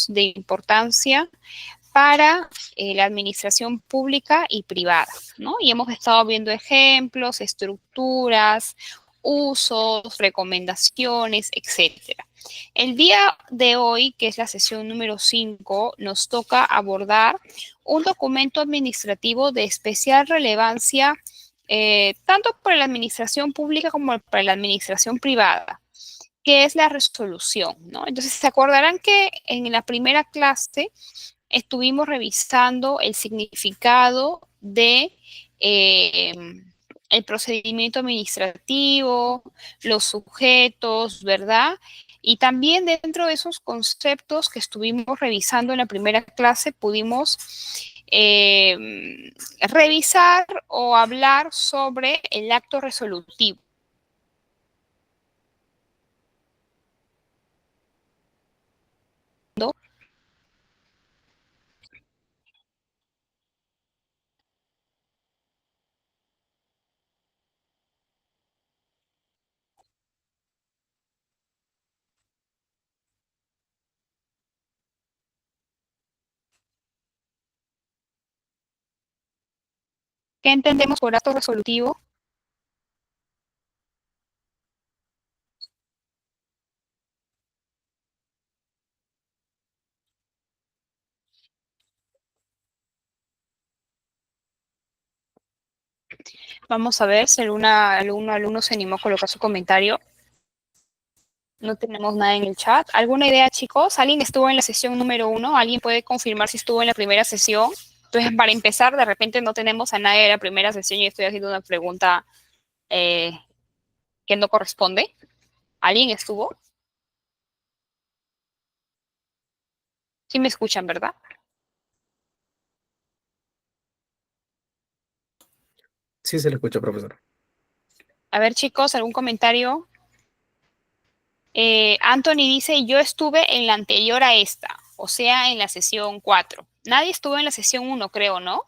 de importancia para la administración pública y privada, ¿no? Y hemos estado viendo ejemplos, estructuras, usos, recomendaciones, etcétera. El día de hoy, que es la sesión número 5, nos toca abordar un documento administrativo de especial relevancia tanto para la administración pública como para la administración privada, que es la resolución, ¿no? Entonces, se acordarán que en la primera clase estuvimos revisando el significado de el procedimiento administrativo, los sujetos, ¿verdad? Y también dentro de esos conceptos que estuvimos revisando en la primera clase pudimos revisar o hablar sobre el acto resolutivo. ¿Qué entendemos por acto resolutivo? Vamos a ver si alumno se animó a colocar su comentario. No tenemos nada en el chat. ¿Alguna idea, chicos? ¿Alguien estuvo en la sesión número 1? ¿Alguien puede confirmar si estuvo en la primera sesión? Entonces, para empezar, de repente no tenemos a nadie de la primera sesión y estoy haciendo una pregunta que no corresponde. ¿Alguien estuvo? Sí me escuchan, ¿verdad? Sí, se le escucha, profesor. A ver, chicos, ¿algún comentario? Anthony dice, yo estuve en la anterior a esta, o sea, en la sesión 4. Nadie estuvo en la sesión 1, creo, ¿no?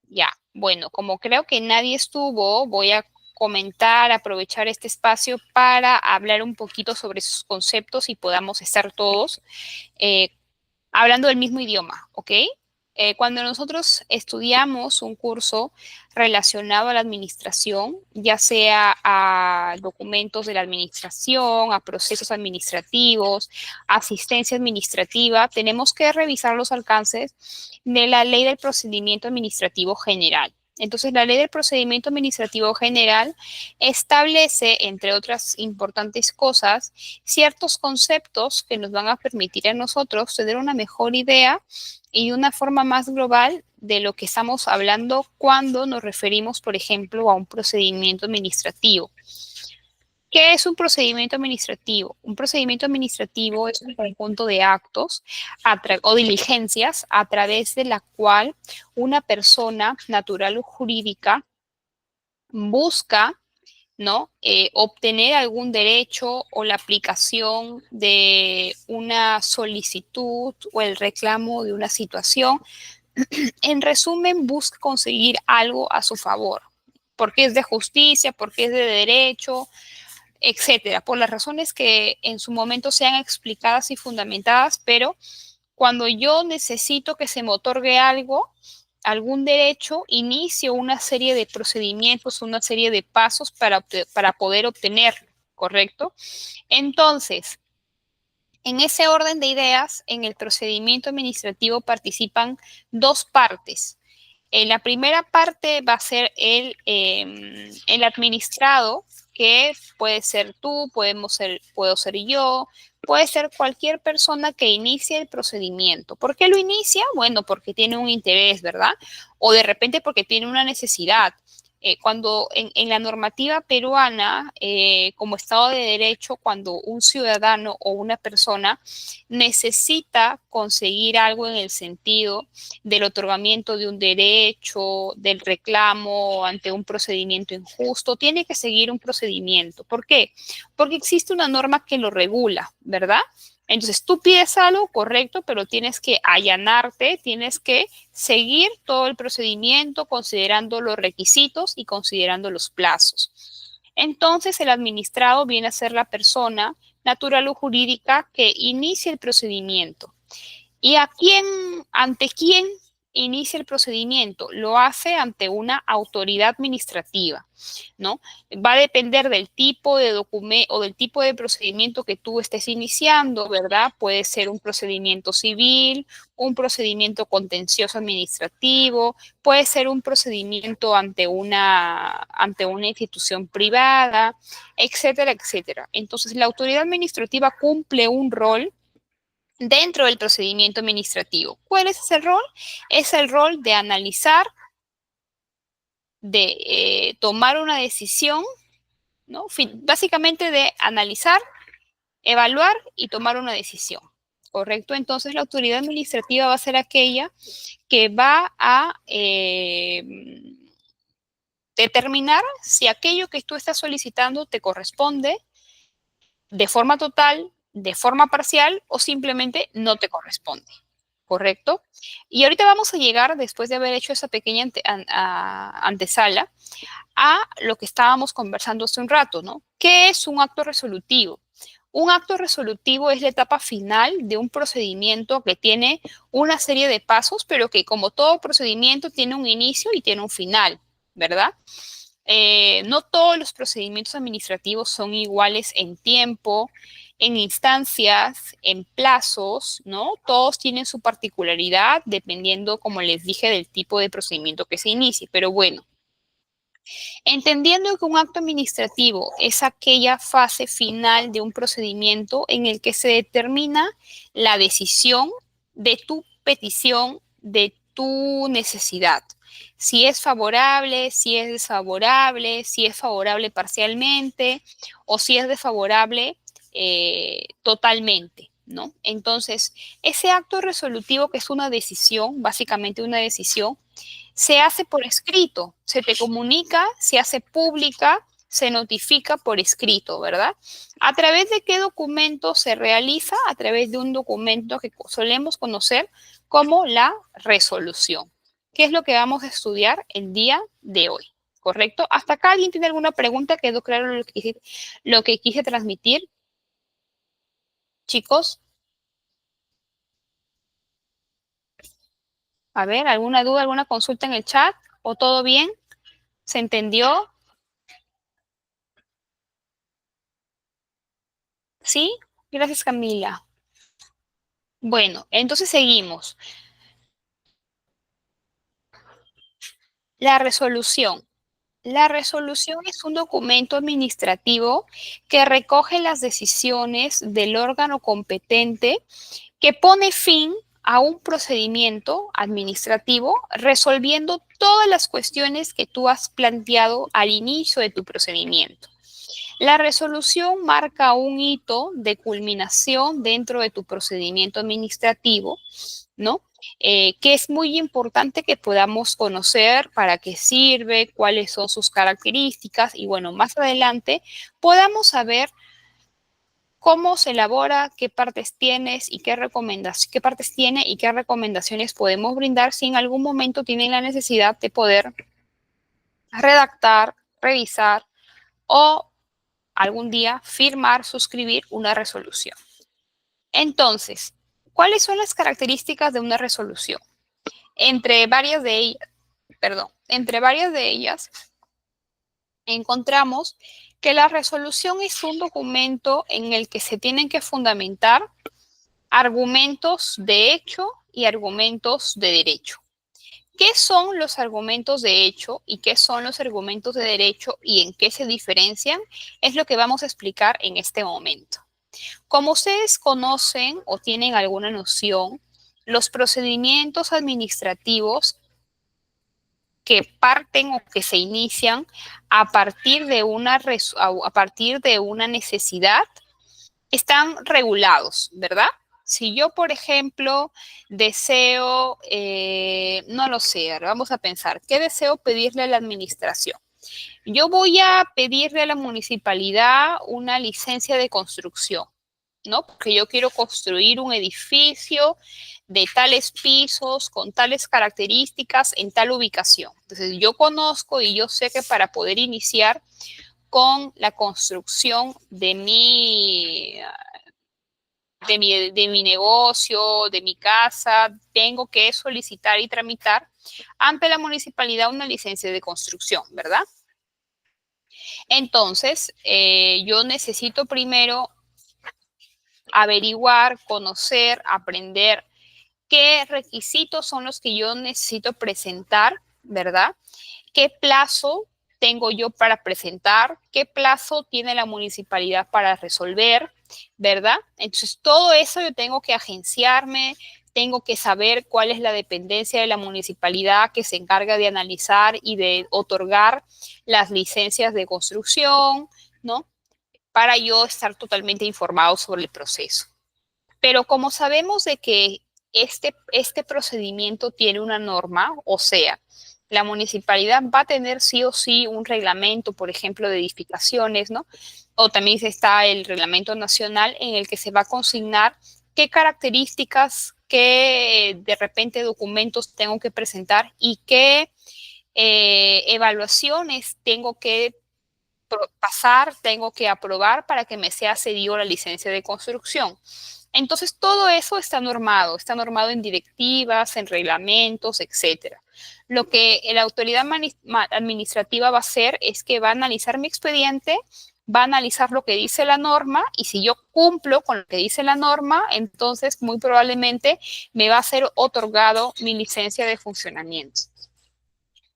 Ya, bueno, como creo que nadie estuvo, voy a comentar, aprovechar este espacio para hablar un poquito sobre esos conceptos y podamos estar todos eh, hablando del mismo idioma, ¿ok? Cuando nosotros estudiamos un curso relacionado a la administración, ya sea a documentos de la administración, a procesos administrativos, asistencia administrativa, tenemos que revisar los alcances de la Ley del Procedimiento Administrativo General. Entonces, la Ley del Procedimiento Administrativo General establece, entre otras importantes cosas, ciertos conceptos que nos van a permitir a nosotros tener una mejor idea y una forma más global de lo que estamos hablando cuando nos referimos, por ejemplo, a un procedimiento administrativo. ¿Qué es un procedimiento administrativo? Un procedimiento administrativo es un conjunto de actos o diligencias a través de la cual una persona natural o jurídica busca, ¿no? Obtener algún derecho o la aplicación de una solicitud o el reclamo de una situación. En resumen, busca conseguir algo a su favor, porque es de justicia, porque es de derecho, etcétera, por las razones que en su momento sean explicadas y fundamentadas, pero cuando yo necesito que se me otorgue algo, algún derecho, inicio una serie de procedimientos, una serie de pasos para poder obtenerlo, ¿correcto? Entonces, en ese orden de ideas, en el procedimiento administrativo participan dos partes. La primera parte va a ser el administrado, que puede ser tú, puedo ser yo, puede ser cualquier persona que inicie el procedimiento. ¿Por qué lo inicia? Bueno, porque tiene un interés, ¿verdad? O de repente porque tiene una necesidad. Cuando en la normativa peruana, como Estado de Derecho, cuando un ciudadano o una persona necesita conseguir algo en el sentido del otorgamiento de un derecho, del reclamo ante un procedimiento injusto, tiene que seguir un procedimiento. ¿Por qué? Porque existe una norma que lo regula, ¿verdad? Entonces tú pides algo correcto, pero tienes que allanarte, tienes que seguir todo el procedimiento considerando los requisitos y considerando los plazos. Entonces el administrado viene a ser la persona natural o jurídica que inicia el procedimiento. ¿Y ante quién inicia el procedimiento? Lo hace ante una autoridad administrativa, ¿no? Va a depender del tipo de documento o del tipo de procedimiento que tú estés iniciando, ¿verdad? Puede ser un procedimiento civil, un procedimiento contencioso administrativo, puede ser un procedimiento ante una institución privada, etcétera, etcétera. Entonces, la autoridad administrativa cumple un rol dentro del procedimiento administrativo. ¿Cuál es ese rol? Es el rol de analizar, de tomar una decisión, ¿no? Básicamente de analizar, evaluar y tomar una decisión, ¿correcto? Entonces la autoridad administrativa va a ser aquella que va a determinar si aquello que tú estás solicitando te corresponde de forma total, de forma parcial o simplemente no te corresponde. ¿Correcto? Y ahorita vamos a llegar, después de haber hecho esa pequeña antesala, a lo que estábamos conversando hace un rato, ¿no? ¿Qué es un acto resolutivo? Un acto resolutivo es la etapa final de un procedimiento que tiene una serie de pasos, pero que como todo procedimiento tiene un inicio y tiene un final, ¿verdad? No todos los procedimientos administrativos son iguales en tiempo, en instancias, en plazos, ¿no? Todos tienen su particularidad dependiendo, como les dije, del tipo de procedimiento que se inicie. Pero bueno, entendiendo que un acto administrativo es aquella fase final de un procedimiento en el que se determina la decisión de tu petición, de tu necesidad. Si es favorable, si es desfavorable, si es favorable parcialmente o si es desfavorable totalmente, ¿no? Entonces, ese acto resolutivo que es una decisión, básicamente una decisión, se hace por escrito, se te comunica, se hace pública, se notifica por escrito, ¿verdad? ¿A través de qué documento se realiza? A través de un documento que solemos conocer como la resolución. ¿Qué es lo que vamos a estudiar el día de hoy? ¿Correcto? ¿Hasta acá alguien tiene alguna pregunta? ¿Quedó claro lo que quise transmitir? Chicos, a ver, ¿alguna duda, alguna consulta en el chat? ¿O todo bien? ¿Se entendió? ¿Sí? Gracias, Camila. Bueno, entonces seguimos. La resolución. La resolución es un documento administrativo que recoge las decisiones del órgano competente que pone fin a un procedimiento administrativo resolviendo todas las cuestiones que tú has planteado al inicio de tu procedimiento. La resolución marca un hito de culminación dentro de tu procedimiento administrativo, ¿no? Que es muy importante que podamos conocer para qué sirve, cuáles son sus características y bueno, más adelante podamos saber cómo se elabora, qué partes tienes y qué partes tiene y qué recomendaciones podemos brindar si en algún momento tienen la necesidad de poder redactar, revisar o algún día firmar, suscribir una resolución. Entonces, ¿cuáles son las características de una resolución? Entre varias de ellas, encontramos que la resolución es un documento en el que se tienen que fundamentar argumentos de hecho y argumentos de derecho. ¿Qué son los argumentos de hecho y qué son los argumentos de derecho y en qué se diferencian? Es lo que vamos a explicar en este momento. Como ustedes conocen o tienen alguna noción, los procedimientos administrativos que parten o que se inician a partir de una necesidad están regulados, ¿verdad? Si yo, por ejemplo, deseo, no lo sé, vamos a pensar, ¿qué deseo pedirle a la administración? Yo voy a pedirle a la municipalidad una licencia de construcción, ¿no? Porque yo quiero construir un edificio de tales pisos, con tales características, en tal ubicación. Entonces, yo conozco y yo sé que para poder iniciar con la construcción de mi negocio, de mi casa, tengo que solicitar y tramitar ante la municipalidad una licencia de construcción, ¿verdad? Entonces, yo necesito primero averiguar, conocer, aprender qué requisitos son los que yo necesito presentar, ¿verdad? ¿Qué plazo tengo yo para presentar? ¿Qué plazo tiene la municipalidad para resolver? ¿Verdad? Entonces, todo eso yo tengo que agenciarme, tengo que saber cuál es la dependencia de la municipalidad que se encarga de analizar y de otorgar las licencias de construcción, ¿no? Para yo estar totalmente informado sobre el proceso. Pero como sabemos de que este procedimiento tiene una norma, o sea, la municipalidad va a tener sí o sí un reglamento, por ejemplo, de edificaciones, ¿no? O también está el reglamento nacional en el que se va a consignar qué características, qué de repente documentos tengo que presentar y qué evaluaciones tengo que pasar, tengo que aprobar para que me sea cedido la licencia de construcción. Entonces, todo eso está normado en directivas, en reglamentos, etcétera. Lo que la autoridad administrativa va a hacer es que va a analizar mi expediente, va a analizar lo que dice la norma y si yo cumplo con lo que dice la norma, entonces muy probablemente me va a ser otorgado mi licencia de funcionamiento.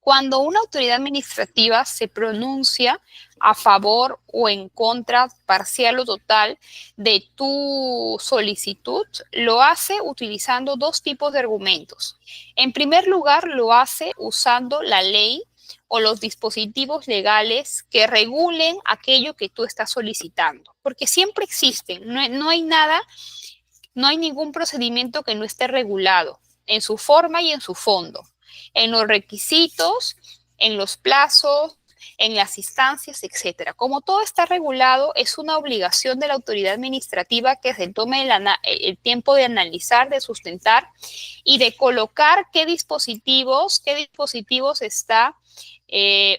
Cuando una autoridad administrativa se pronuncia a favor o en contra, parcial o total, de tu solicitud, lo hace utilizando dos tipos de argumentos. En primer lugar, lo hace usando la ley o los dispositivos legales que regulen aquello que tú estás solicitando, porque siempre existen, no hay nada, no hay ningún procedimiento que no esté regulado en su forma y en su fondo, en los requisitos, en los plazos, en las instancias, etcétera. Como todo está regulado, es una obligación de la autoridad administrativa que se tome el tiempo de analizar, de sustentar y de colocar qué dispositivos está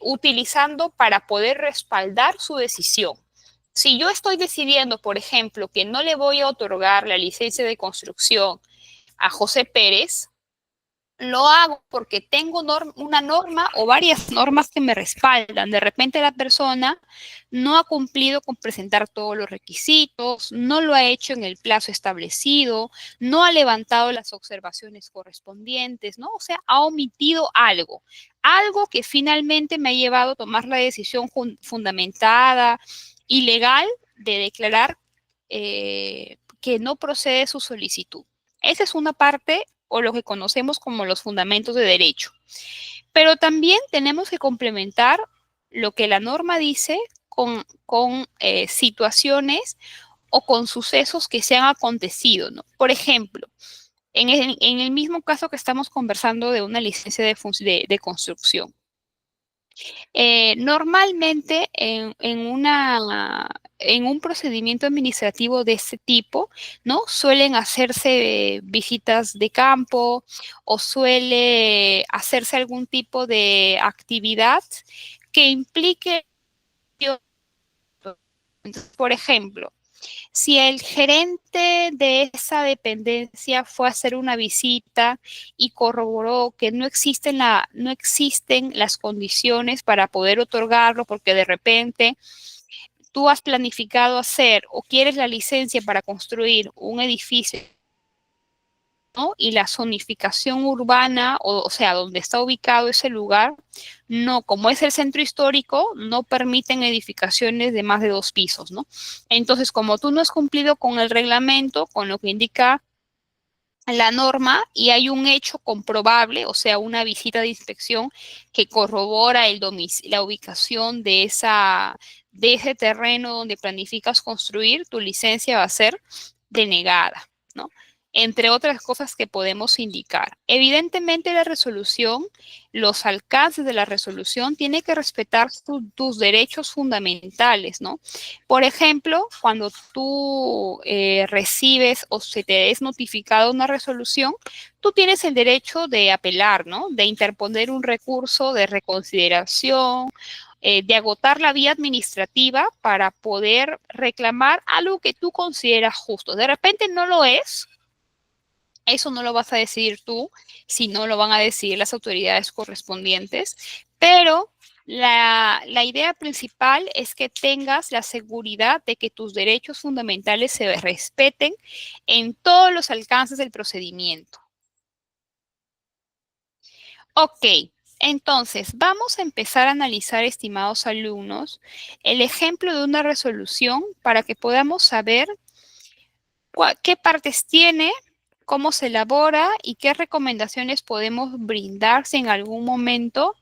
utilizando para poder respaldar su decisión. Si yo estoy decidiendo, por ejemplo, que no le voy a otorgar la licencia de construcción a José Pérez, lo hago porque tengo una norma o varias normas que me respaldan. De repente la persona no ha cumplido con presentar todos los requisitos, no lo ha hecho en el plazo establecido, no ha levantado las observaciones correspondientes, ¿no? O sea, ha omitido algo que finalmente me ha llevado a tomar la decisión fundamentada y legal de declarar que no procede su solicitud. Esa es una parte o lo que conocemos como los fundamentos de derecho. Pero también tenemos que complementar lo que la norma dice con situaciones o con sucesos que se han acontecido, ¿no? Por ejemplo, en el mismo caso que estamos conversando de una licencia de construcción. Normalmente en un procedimiento administrativo de este tipo, ¿no? Suelen hacerse visitas de campo o suele hacerse algún tipo de actividad que implique, por ejemplo, si el gerente de esa dependencia fue a hacer una visita y corroboró que no existen las condiciones para poder otorgarlo, porque de repente tú has planificado hacer o quieres la licencia para construir un edificio, ¿no? Y la zonificación urbana, o sea, donde está ubicado ese lugar, no, como es el centro histórico, no permiten edificaciones de más de 2 pisos, ¿no? Entonces, como tú no has cumplido con el reglamento, con lo que indica la norma y hay un hecho comprobable, o sea, una visita de inspección que corrobora la ubicación de ese terreno donde planificas construir, tu licencia va a ser denegada, ¿no? Entre otras cosas que podemos indicar. Evidentemente la resolución, los alcances de la resolución tienen que respetar tus derechos fundamentales, ¿no? Por ejemplo, cuando tú recibes o se te es notificada una resolución, tú tienes el derecho de apelar, ¿no? De interponer un recurso de reconsideración de agotar la vía administrativa para poder reclamar algo que tú consideras justo. De repente no lo es, eso no lo vas a decidir tú, sino lo van a decidir las autoridades correspondientes, pero la idea principal es que tengas la seguridad de que tus derechos fundamentales se respeten en todos los alcances del procedimiento. Ok, entonces vamos a empezar a analizar, estimados alumnos, el ejemplo de una resolución para que podamos saber qué partes tiene, cómo se elabora y qué recomendaciones podemos brindar si en algún momento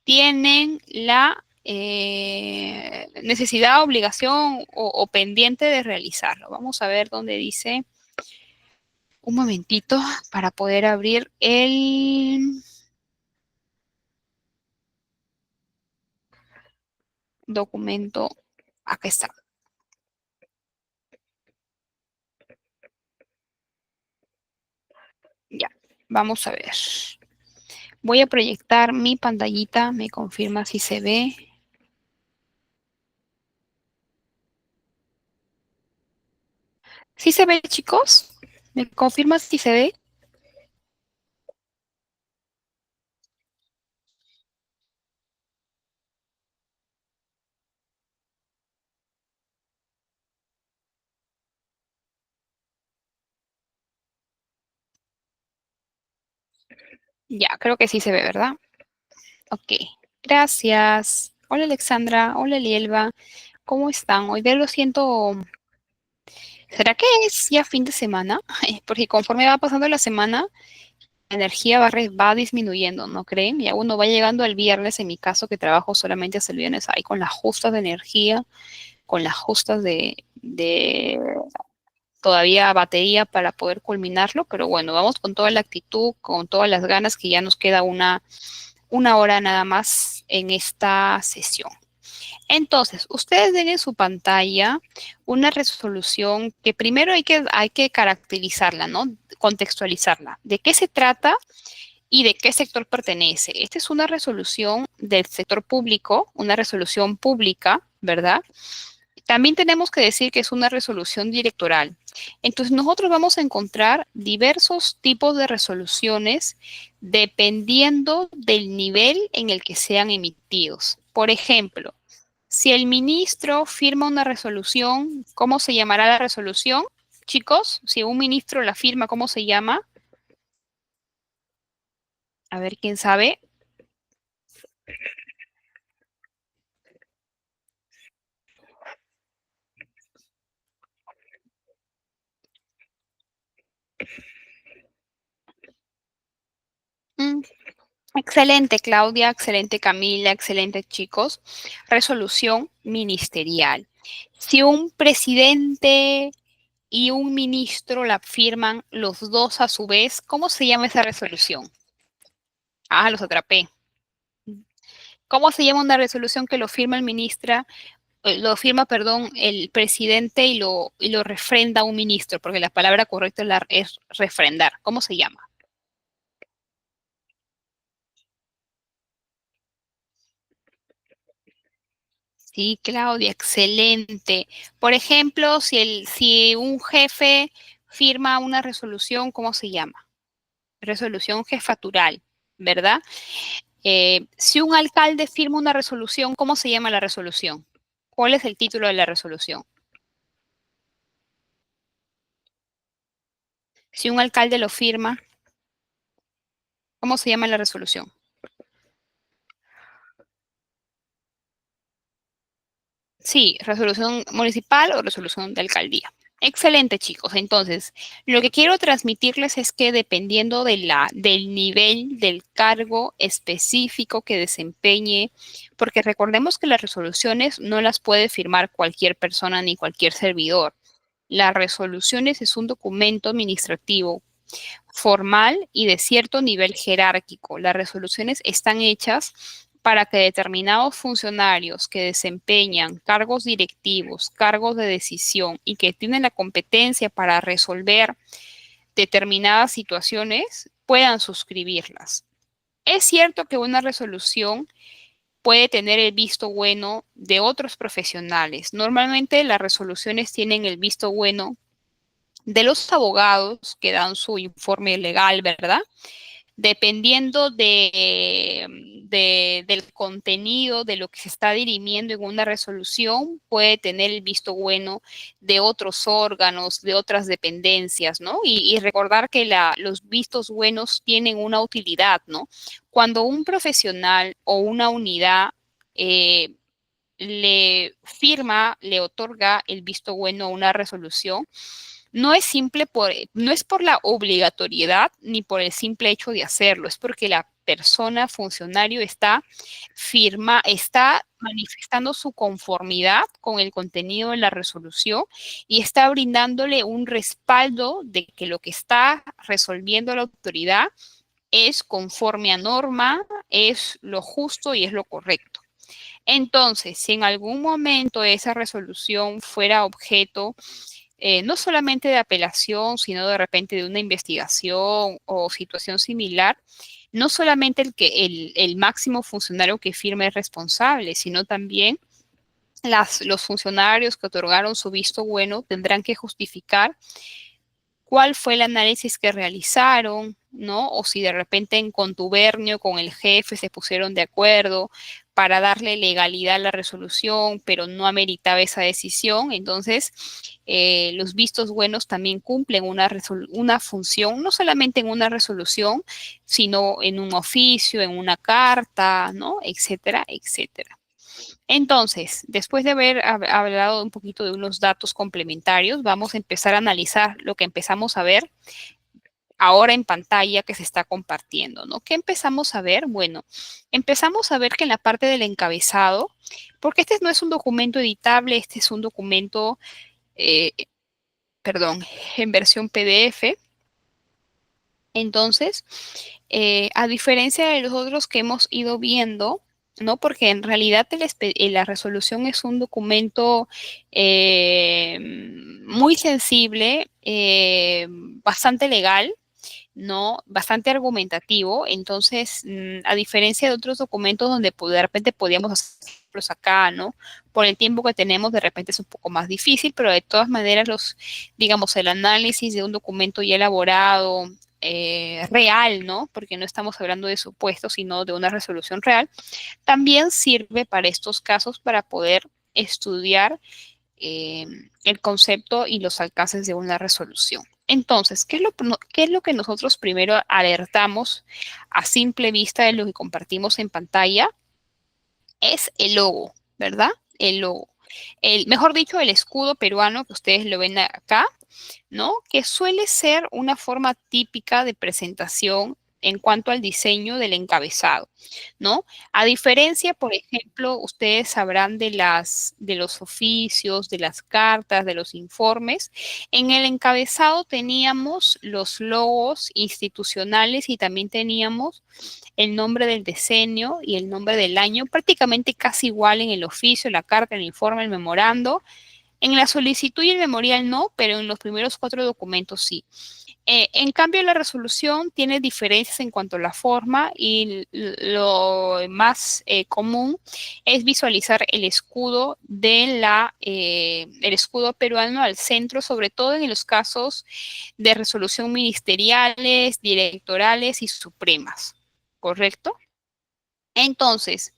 tienen la necesidad, obligación o pendiente de realizarlo. Vamos a ver dónde dice, un momentito, para poder abrir el documento. Aquí está. Ya, vamos a ver. Voy a proyectar mi pantallita, me confirma si se ve. ¿Sí se ve, chicos? ¿Me confirma si se ve? Ya, creo que sí se ve, ¿verdad? Ok, gracias. Hola Alexandra, hola Lielba, ¿cómo están? Hoy día lo siento, ¿será que es ya fin de semana? Porque conforme va pasando la semana, la energía va disminuyendo, ¿no creen? Ya uno va llegando al viernes, en mi caso que trabajo solamente hasta el viernes, ahí con las justas de energía, con las justas de todavía batería para poder culminarlo, pero bueno, vamos con toda la actitud, con todas las ganas, que ya nos queda una hora nada más en esta sesión. Entonces, ustedes ven en su pantalla una resolución que primero hay que caracterizarla, ¿no? Contextualizarla. ¿De qué se trata y de qué sector pertenece? Esta es una resolución del sector público, una resolución pública, ¿verdad? También tenemos que decir que es una resolución directoral. Entonces, nosotros vamos a encontrar diversos tipos de resoluciones dependiendo del nivel en el que sean emitidos. Por ejemplo, si el ministro firma una resolución, ¿cómo se llamará la resolución? Chicos, si un ministro la firma, ¿cómo se llama? A ver, ¿quién sabe? Mm, excelente, Claudia, excelente, Camila, excelente, chicos. Resolución ministerial. Si un presidente y un ministro la firman los dos a su vez, ¿cómo se llama esa resolución? Ah, los atrapé. ¿Cómo se llama una resolución que lo firma el ministra, perdón, el presidente y lo refrenda un ministro? Porque la palabra correcta es refrendar. ¿Cómo se llama? Sí, Claudia, excelente. Por ejemplo, si un jefe firma una resolución, ¿cómo se llama? Resolución jefatural, ¿verdad? Si un alcalde firma una resolución, ¿cómo se llama la resolución? ¿Cuál es el título de la resolución? Si un alcalde lo firma, ¿cómo se llama la resolución? Sí, resolución municipal o resolución de alcaldía. Excelente, chicos. Entonces, lo que quiero transmitirles es que dependiendo del nivel del cargo específico que desempeñe, porque recordemos que las resoluciones no las puede firmar cualquier persona ni cualquier servidor. Las resoluciones es un documento administrativo formal y de cierto nivel jerárquico. Las resoluciones están hechas para que determinados funcionarios que desempeñan cargos directivos, cargos de decisión y que tienen la competencia para resolver determinadas situaciones puedan suscribirlas. Es cierto que una resolución puede tener el visto bueno de otros profesionales. Normalmente las resoluciones tienen el visto bueno de los abogados que dan su informe legal, ¿verdad? Dependiendo del contenido, de lo que se está dirimiendo en una resolución, puede tener el visto bueno de otros órganos, de otras dependencias, ¿no? Y recordar que los vistos buenos tienen una utilidad, ¿no? Cuando un profesional o una unidad le firma, le otorga el visto bueno a una resolución, no es por la obligatoriedad ni por el simple hecho de hacerlo, es porque la persona, funcionario, está manifestando su conformidad con el contenido de la resolución y está brindándole un respaldo de que lo que está resolviendo la autoridad es conforme a norma, es lo justo y es lo correcto. Entonces, si en algún momento esa resolución fuera objeto no solamente de apelación, sino de repente de una investigación o situación similar, no solamente el máximo funcionario que firme es responsable, sino también los funcionarios que otorgaron su visto bueno tendrán que justificar cuál fue el análisis que realizaron, ¿no? O si de repente en contubernio con el jefe se pusieron de acuerdo para darle legalidad a la resolución, pero no ameritaba esa decisión. Entonces, los vistos buenos también cumplen una función, no solamente en una resolución, sino en un oficio, en una carta, ¿no? Etcétera, etcétera. Entonces, después de haber hablado un poquito de unos datos complementarios, vamos a empezar a analizar lo que empezamos a ver ahora en pantalla que se está compartiendo, ¿no? ¿Qué empezamos a ver? Bueno, empezamos a ver que en la parte del encabezado, porque este no es un documento editable, este es un documento, eh, perdón, en versión PDF. Entonces, a diferencia de los otros que hemos ido viendo, ¿no? Porque en realidad la resolución es un documento muy sensible, bastante legal, ¿no? Bastante argumentativo. Entonces, a diferencia de otros documentos donde de repente podíamos hacerlos acá, ¿no? Por el tiempo que tenemos, de repente es un poco más difícil, pero de todas maneras, digamos, el análisis de un documento ya elaborado, real, ¿no? Porque no estamos hablando de supuestos, sino de una resolución real, también sirve para estos casos para poder estudiar eh, el concepto y los alcances de una resolución. Entonces, ¿qué es lo que nosotros primero alertamos a simple vista de lo que compartimos en pantalla? Es el logo, ¿verdad? El logo. Mejor dicho, el escudo peruano que ustedes lo ven acá, ¿no? Que suele ser una forma típica de presentación en cuanto al diseño del encabezado, ¿no? A diferencia, por ejemplo, ustedes sabrán de los oficios, de las cartas, de los informes. En el encabezado teníamos los logos institucionales y también teníamos el nombre del decenio y el nombre del año, prácticamente casi igual en el oficio, la carta, el informe, el memorando. En la solicitud y el memorial no, pero en los primeros 4 documentos sí. En cambio, la resolución tiene diferencias en cuanto a la forma y lo más común es visualizar el escudo el escudo peruano al centro, sobre todo en los casos de resolución ministeriales, directorales y supremas, ¿correcto? Entonces,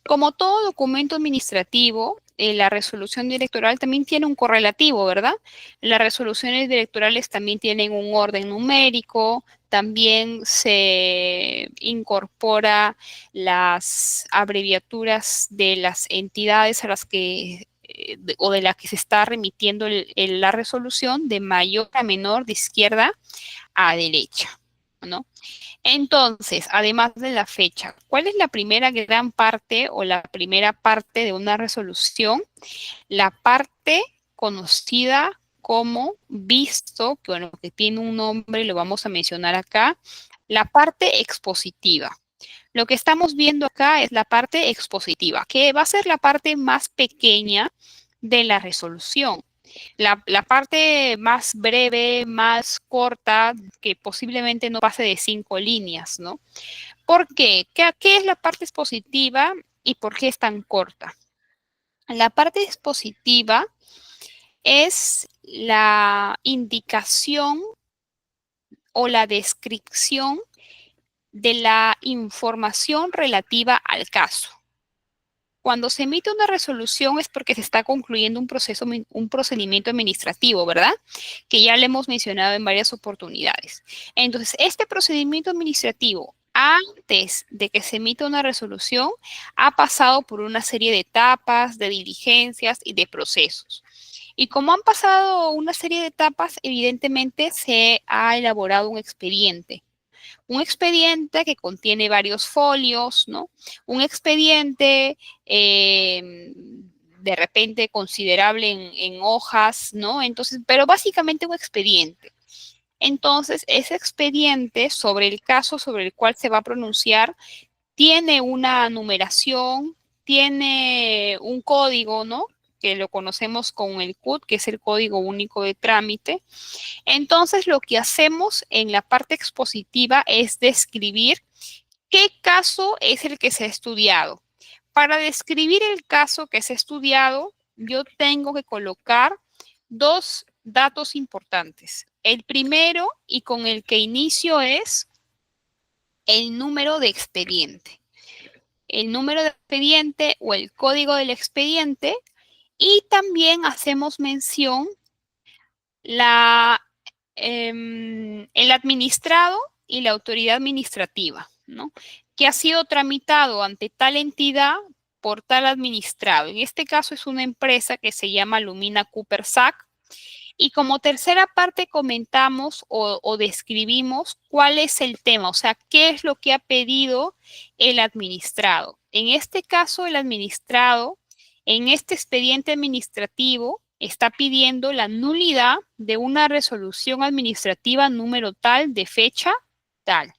como todo documento administrativo, la resolución directoral también tiene un correlativo, ¿verdad? Las resoluciones directorales también tienen un orden numérico, también se incorpora las abreviaturas de las entidades a las que o de las que se está remitiendo la resolución de mayor a menor, de izquierda a derecha, ¿no? Entonces, además de la fecha, ¿cuál es la primera gran parte o la primera parte de una resolución? La parte conocida como visto, que bueno, que tiene un nombre, lo vamos a mencionar acá, la parte expositiva. Lo que estamos viendo acá es la parte expositiva, que va a ser la parte más pequeña de la resolución. La parte más breve, más corta, que posiblemente no pase de 5 líneas, ¿no? ¿Por qué? ¿Qué es la parte expositiva? ¿Y por qué es tan corta? La parte expositiva es la indicación o la descripción de la información relativa al caso. Cuando se emite una resolución es porque se está concluyendo un procedimiento administrativo, ¿verdad? Que ya le hemos mencionado en varias oportunidades. Entonces, este procedimiento administrativo, antes de que se emita una resolución, ha pasado por una serie de etapas, de diligencias y de procesos. Y como han pasado una serie de etapas, evidentemente se ha elaborado un expediente. Un expediente que contiene varios folios, ¿no? Un expediente de repente considerable en hojas, ¿no? Entonces, pero básicamente un expediente. Entonces, ese expediente sobre el caso sobre el cual se va a pronunciar tiene una numeración, tiene un código, ¿no? Que lo conocemos con el CUT, que es el Código Único de Trámite. Entonces, lo que hacemos en la parte expositiva es describir qué caso es el que se ha estudiado. Para describir el caso que se ha estudiado, yo tengo que colocar dos datos importantes. El primero, y con el que inicio, es el número de expediente. El número de expediente o el código del expediente, y también hacemos mención el administrado y la autoridad administrativa, ¿no? Que ha sido tramitado ante tal entidad por tal administrado. En este caso es una empresa que se llama Lumina Cooper Sack. Y como tercera parte comentamos o describimos cuál es el tema, o sea, qué es lo que ha pedido el administrado. En este caso, el administrado, en este expediente administrativo, está pidiendo la nulidad de una resolución administrativa número tal de fecha tal.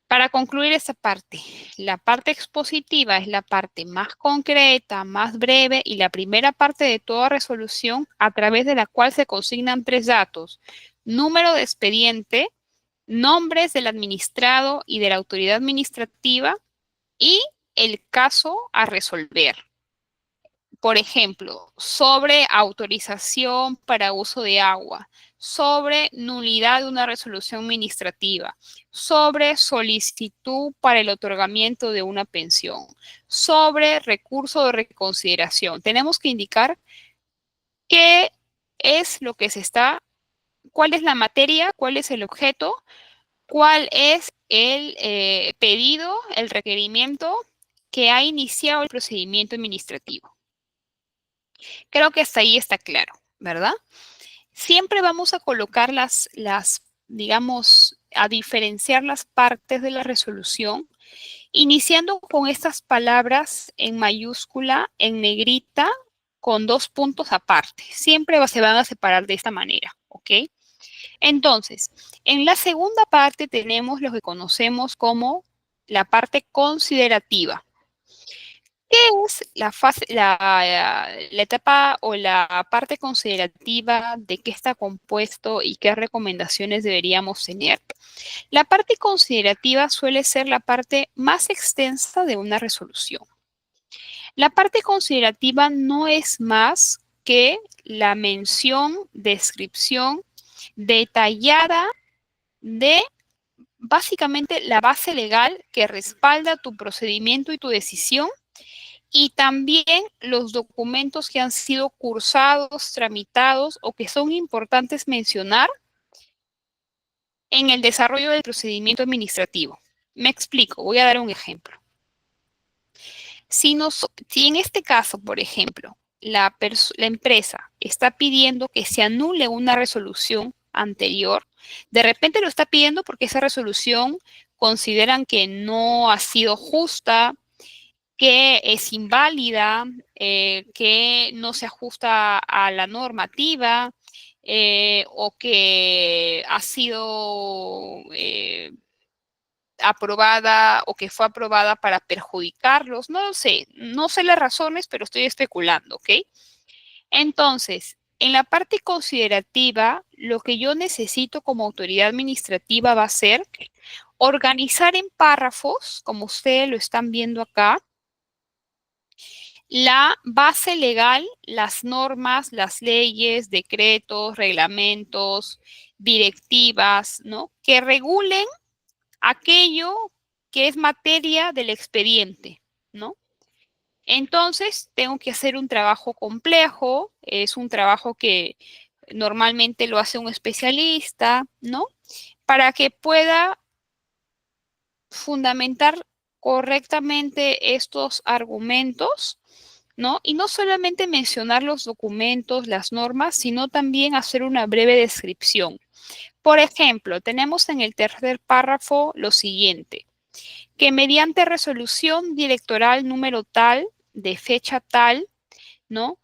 Para concluir esta parte, la parte expositiva es la parte más concreta, más breve y la primera parte de toda resolución a través de la cual se consignan tres datos: número de expediente, nombres del administrado y de la autoridad administrativa y el caso a resolver. Por ejemplo, sobre autorización para uso de agua, sobre nulidad de una resolución administrativa, sobre solicitud para el otorgamiento de una pensión, sobre recurso de reconsideración. Tenemos que indicar qué es lo que se está, cuál es la materia, cuál es el objeto, cuál es el pedido, el requerimiento que ha iniciado el procedimiento administrativo. Creo que hasta ahí está claro, ¿verdad? Siempre vamos a colocar digamos, a diferenciar las partes de la resolución, iniciando con estas palabras en mayúscula, en negrita, con dos puntos aparte. Siempre se van a separar de esta manera, ¿ok? Entonces, en la segunda parte tenemos lo que conocemos como la parte considerativa. ¿Qué es la etapa o la parte considerativa, de qué está compuesto y qué recomendaciones deberíamos tener? La parte considerativa suele ser la parte más extensa de una resolución. La parte considerativa no es más que la mención, descripción detallada de básicamente la base legal que respalda tu procedimiento y tu decisión, y también los documentos que han sido cursados, tramitados o que son importantes mencionar en el desarrollo del procedimiento administrativo. Me explico, voy a dar un ejemplo. Si en este caso, por ejemplo, la empresa está pidiendo que se anule una resolución anterior, de repente lo está pidiendo porque esa resolución consideran que no ha sido justa, que es inválida, que no se ajusta a la normativa, o que ha sido aprobada o que fue aprobada para perjudicarlos. No lo sé, no sé las razones, pero estoy especulando, ¿ok? Entonces, en la parte considerativa, lo que yo necesito como autoridad administrativa va a ser organizar en párrafos, como ustedes lo están viendo acá, La base legal, las normas, las leyes, decretos, reglamentos, directivas, ¿no? Que regulen aquello que es materia del expediente, ¿no? Entonces, tengo que hacer un trabajo complejo, es un trabajo que normalmente lo hace un especialista, ¿no? Para que pueda fundamentar correctamente estos argumentos, ¿no? Y no solamente mencionar los documentos, las normas, sino también hacer una breve descripción. Por ejemplo, tenemos en el tercer párrafo lo siguiente, que mediante resolución directoral número tal, de fecha tal, ¿no?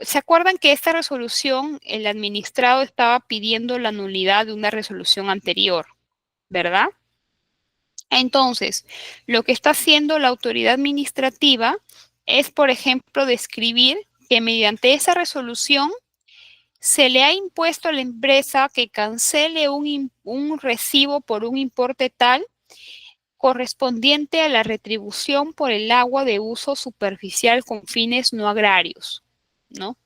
¿Se acuerdan que esta resolución, el administrado estaba pidiendo la nulidad de una resolución anterior, ¿verdad? Entonces, lo que está haciendo la autoridad administrativa es, por ejemplo, describir que mediante esa resolución se le ha impuesto a la empresa que cancele un recibo por un importe tal correspondiente a la retribución por el agua de uso superficial con fines no agrarios, ¿no?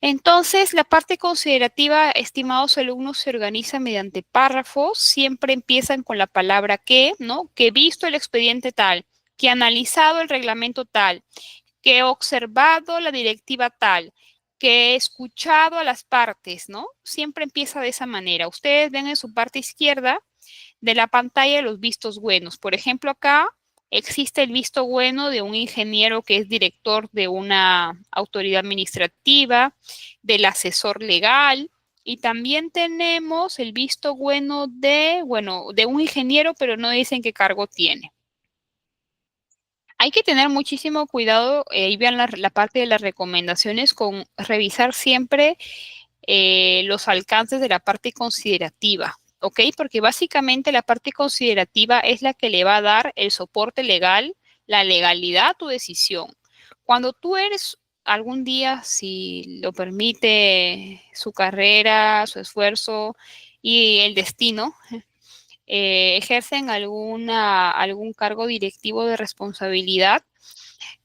Entonces, la parte considerativa, estimados alumnos, se organiza mediante párrafos. Siempre empiezan con la palabra que, ¿no? Que visto el expediente tal, que analizado el reglamento tal, que he observado la directiva tal, que he escuchado a las partes, ¿no? Siempre empieza de esa manera. Ustedes ven en su parte izquierda de la pantalla los vistos buenos. Por ejemplo, acá existe el visto bueno de un ingeniero que es director de una autoridad administrativa, del asesor legal, y también tenemos el visto bueno, de un ingeniero, pero no dicen qué cargo tiene. Hay que tener muchísimo cuidado, y vean la parte de las recomendaciones, con revisar siempre los alcances de la parte considerativa, ¿ok? Porque básicamente la parte considerativa es la que le va a dar el soporte legal, la legalidad a tu decisión. Cuando tú eres algún día, si lo permite su carrera, su esfuerzo y el destino, ejercen algún cargo directivo de responsabilidad,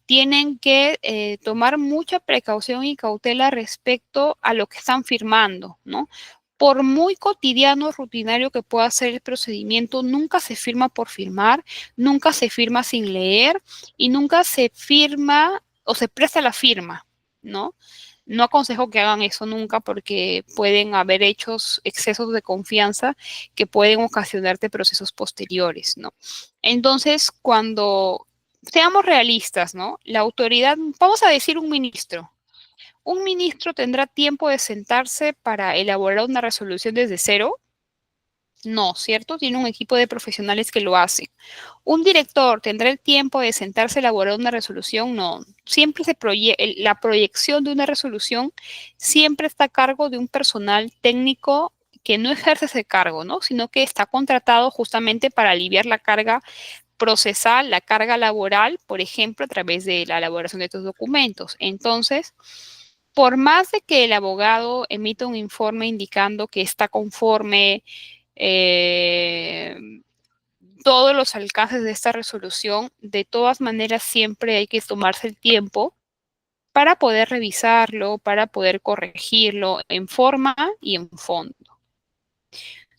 tienen que tomar mucha precaución y cautela respecto a lo que están firmando, ¿no? Por muy cotidiano, rutinario que pueda ser el procedimiento, nunca se firma por firmar, nunca se firma sin leer y nunca se firma o se presta la firma, ¿no? No aconsejo que hagan eso nunca porque pueden haber hechos, excesos de confianza que pueden ocasionarte procesos posteriores, ¿no? Entonces, cuando seamos realistas, ¿no? La autoridad, vamos a decir un ministro tendrá tiempo de sentarse para elaborar una resolución desde cero. No, ¿cierto? Tiene un equipo de profesionales que lo hacen. ¿Un director tendrá el tiempo de sentarse a elaborar una resolución? No. Siempre la proyección de una resolución siempre está a cargo de un personal técnico que no ejerce ese cargo, ¿no? Sino que está contratado justamente para aliviar la carga procesal, la carga laboral, por ejemplo, a través de la elaboración de estos documentos. Entonces, por más de que el abogado emita un informe indicando que está conforme eh, todos los alcances de esta resolución, de todas maneras siempre hay que tomarse el tiempo para poder revisarlo, para poder corregirlo en forma y en fondo.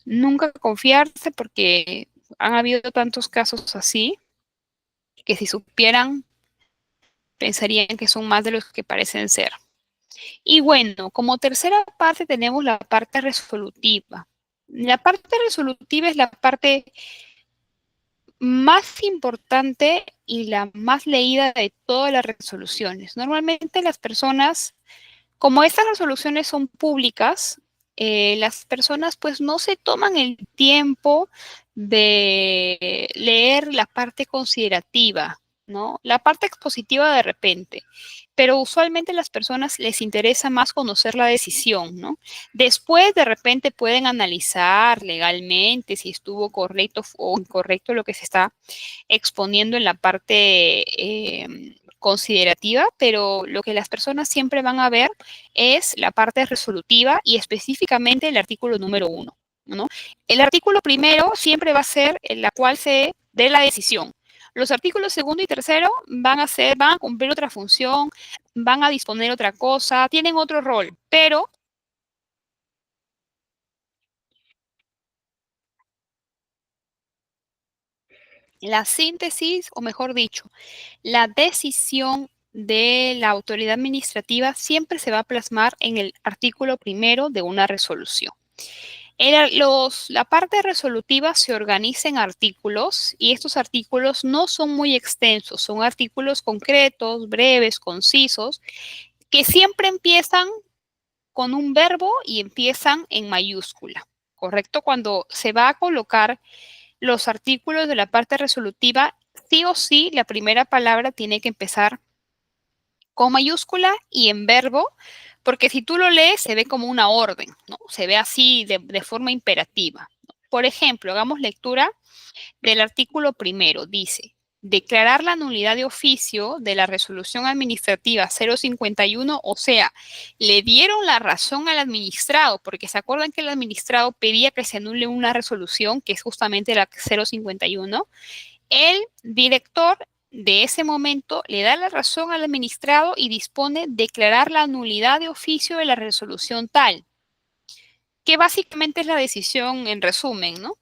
Nunca confiarse porque han habido tantos casos así que si supieran pensarían que son más de los que parecen ser. Y bueno, como tercera parte tenemos la parte resolutiva. La parte resolutiva es la parte más importante y la más leída de todas las resoluciones. Normalmente las personas, como estas resoluciones son públicas, las personas pues no se toman el tiempo de leer la parte considerativa, ¿no? La parte expositiva de repente, pero usualmente a las personas les interesa más conocer la decisión, ¿no? Después de repente pueden analizar legalmente si estuvo correcto o incorrecto lo que se está exponiendo en la parte considerativa, pero lo que las personas siempre van a ver es la parte resolutiva y específicamente el artículo número 1, ¿no? El artículo primero siempre va a ser en la cual se dé la decisión. Los artículos segundo y tercero van a cumplir otra función, van a disponer otra cosa, tienen otro rol, pero la síntesis, o mejor dicho, la decisión de la autoridad administrativa siempre se va a plasmar en el artículo primero de una resolución. La parte resolutiva se organiza en artículos y estos artículos no son muy extensos, son artículos concretos, breves, concisos, que siempre empiezan con un verbo y empiezan en mayúscula, ¿correcto? Cuando se va a colocar los artículos de la parte resolutiva, sí o sí la primera palabra tiene que empezar con mayúscula y en verbo, porque si tú lo lees se ve como una orden, ¿no? Se ve así de forma imperativa. Por ejemplo, hagamos lectura del artículo primero. Dice, declarar la nulidad de oficio de la resolución administrativa 051, o sea, le dieron la razón al administrado, porque se acuerdan que el administrado pedía que se anule una resolución, que es justamente la 051. El director de ese momento le da la razón al administrado y dispone declarar la nulidad de oficio de la resolución tal, que básicamente es la decisión en resumen, ¿no?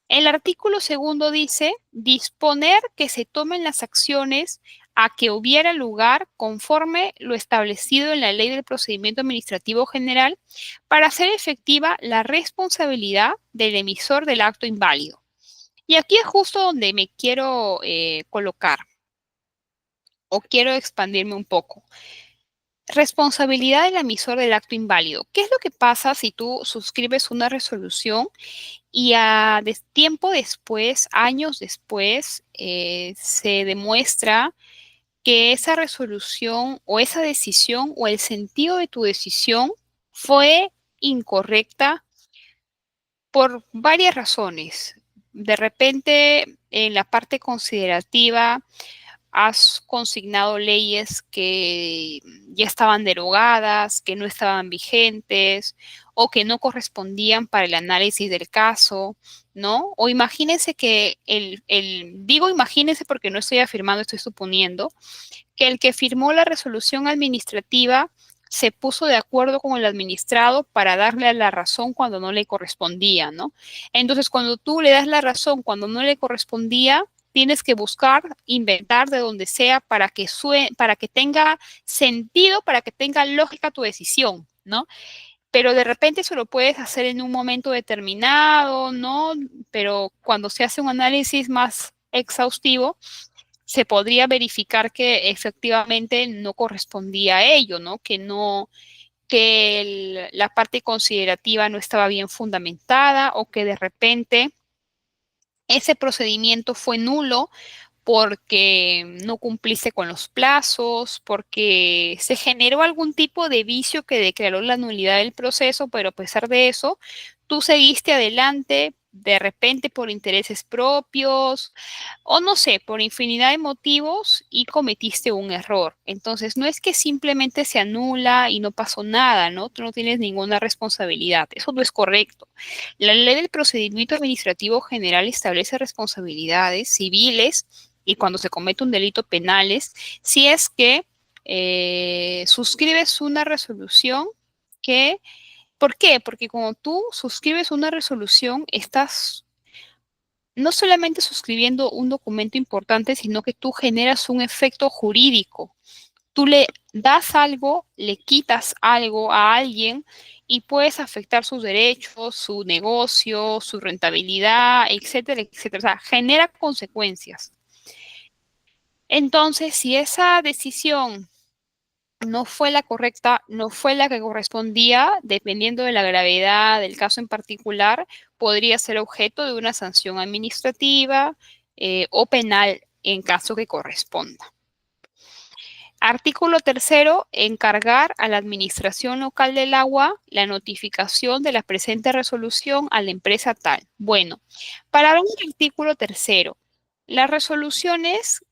El artículo segundo dice disponer que se tomen las acciones a que hubiera lugar conforme lo establecido en la Ley del Procedimiento Administrativo General para hacer efectiva la responsabilidad del emisor del acto inválido. Y aquí es justo donde me quiero colocar o quiero expandirme un poco. Responsabilidad del emisor del acto inválido. ¿Qué es lo que pasa si tú suscribes una resolución y tiempo después, años después, se demuestra que esa resolución o esa decisión o el sentido de tu decisión fue incorrecta por varias razones? De repente, en la parte considerativa, has consignado leyes que ya estaban derogadas, que no estaban vigentes o que no correspondían para el análisis del caso, ¿no? O imagínense que digo imagínense porque no estoy afirmando, estoy suponiendo, que el que firmó la resolución administrativa se puso de acuerdo con el administrado para darle la razón cuando no le correspondía, ¿no? Entonces, cuando tú le das la razón cuando no le correspondía, tienes que buscar, inventar de donde sea para que tenga sentido, para que tenga lógica tu decisión, ¿no? Pero de repente eso lo puedes hacer en un momento determinado, ¿no? Pero cuando se hace un análisis más exhaustivo, se podría verificar que efectivamente no correspondía a ello, ¿no? Que la parte considerativa no estaba bien fundamentada o que de repente ese procedimiento fue nulo porque no cumpliste con los plazos, porque se generó algún tipo de vicio que declaró la nulidad del proceso, pero a pesar de eso, tú seguiste adelante de repente por intereses propios o no sé, por infinidad de motivos y cometiste un error. Entonces, no es que simplemente se anula y no pasó nada, ¿no? Tú no tienes ninguna responsabilidad. Eso no es correcto. La ley del procedimiento administrativo general establece responsabilidades civiles y cuando se comete un delito penales, si es que suscribes una resolución que, ¿por qué? Porque cuando tú suscribes una resolución, estás no solamente suscribiendo un documento importante, sino que tú generas un efecto jurídico. Tú le das algo, le quitas algo a alguien y puedes afectar sus derechos, su negocio, su rentabilidad, etcétera, etcétera. O sea, genera consecuencias. Entonces, si esa decisión no fue la correcta, no fue la que correspondía, dependiendo de la gravedad del caso en particular, podría ser objeto de una sanción administrativa o penal en caso que corresponda. Artículo tercero, encargar a la Administración Local del Agua la notificación de la presente resolución a la empresa tal. Bueno, para ver el artículo tercero, las resoluciones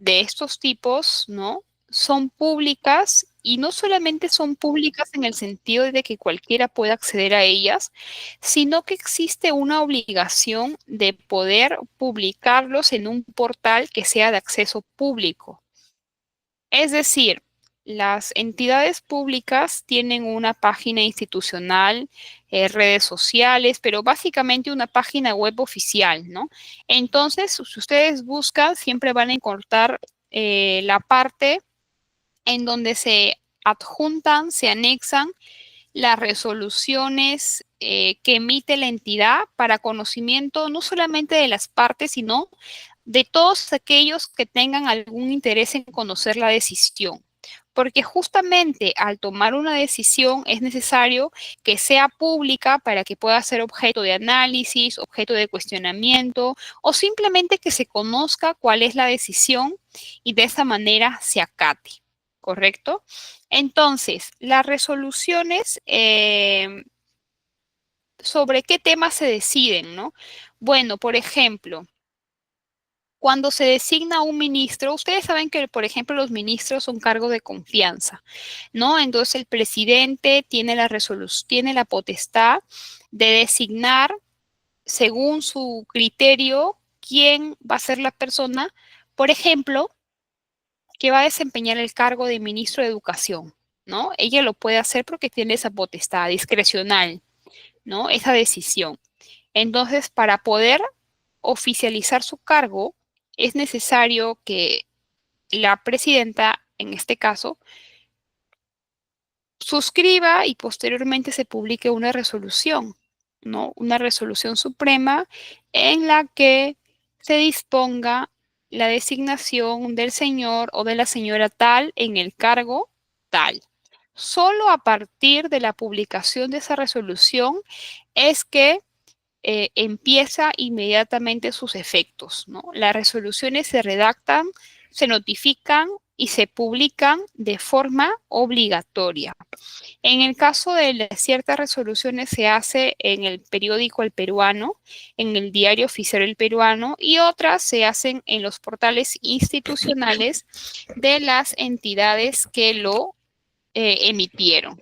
de estos tipos, ¿no? Son públicas y no solamente son públicas en el sentido de que cualquiera pueda acceder a ellas, sino que existe una obligación de poder publicarlos en un portal que sea de acceso público. Es decir, las entidades públicas tienen una página institucional, redes sociales, pero básicamente una página web oficial, ¿no? Entonces, si ustedes buscan, siempre van a encontrar la parte en donde se adjuntan, se anexan las resoluciones que emite la entidad para conocimiento no solamente de las partes, sino de todos aquellos que tengan algún interés en conocer la decisión. Porque justamente al tomar una decisión es necesario que sea pública para que pueda ser objeto de análisis, objeto de cuestionamiento o simplemente que se conozca cuál es la decisión y de esa manera se acate. ¿Correcto? Entonces, las resoluciones sobre qué temas se deciden, ¿no? Bueno, por ejemplo, cuando se designa un ministro, ustedes saben que, por ejemplo, los ministros son cargo de confianza, ¿no? Entonces el presidente tiene tiene la potestad de designar, según su criterio, quién va a ser la persona, por ejemplo, que va a desempeñar el cargo de ministro de Educación, ¿no? Ella lo puede hacer porque tiene esa potestad discrecional, ¿no? Esa decisión. Entonces, para poder oficializar su cargo, es necesario que la presidenta, en este caso, suscriba y posteriormente se publique una resolución, ¿no? Una resolución suprema en la que se disponga la designación del señor o de la señora tal en el cargo tal. Solo a partir de la publicación de esa resolución es que empieza inmediatamente sus efectos, ¿no? Las resoluciones se redactan, se notifican y se publican de forma obligatoria. En el caso de ciertas resoluciones se hace en el periódico El Peruano, en el diario oficial El Peruano y otras se hacen en los portales institucionales de las entidades que lo emitieron,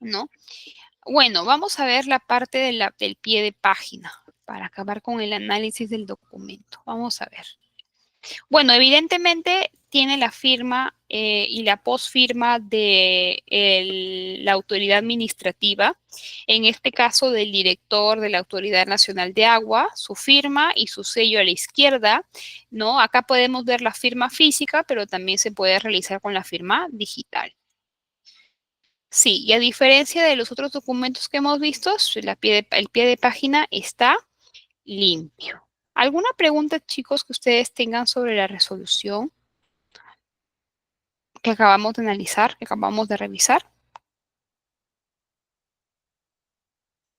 ¿no? Bueno, vamos a ver la parte del pie de página para acabar con el análisis del documento. Vamos a ver. Bueno, evidentemente tiene la firma y la posfirma de la autoridad administrativa, en este caso del director de la Autoridad Nacional de Agua, su firma y su sello a la izquierda, ¿no? Acá podemos ver la firma física, pero también se puede realizar con la firma digital. Sí, y a diferencia de los otros documentos que hemos visto, el pie de página está limpio. ¿Alguna pregunta, chicos, que ustedes tengan sobre la resolución que acabamos de analizar, que acabamos de revisar?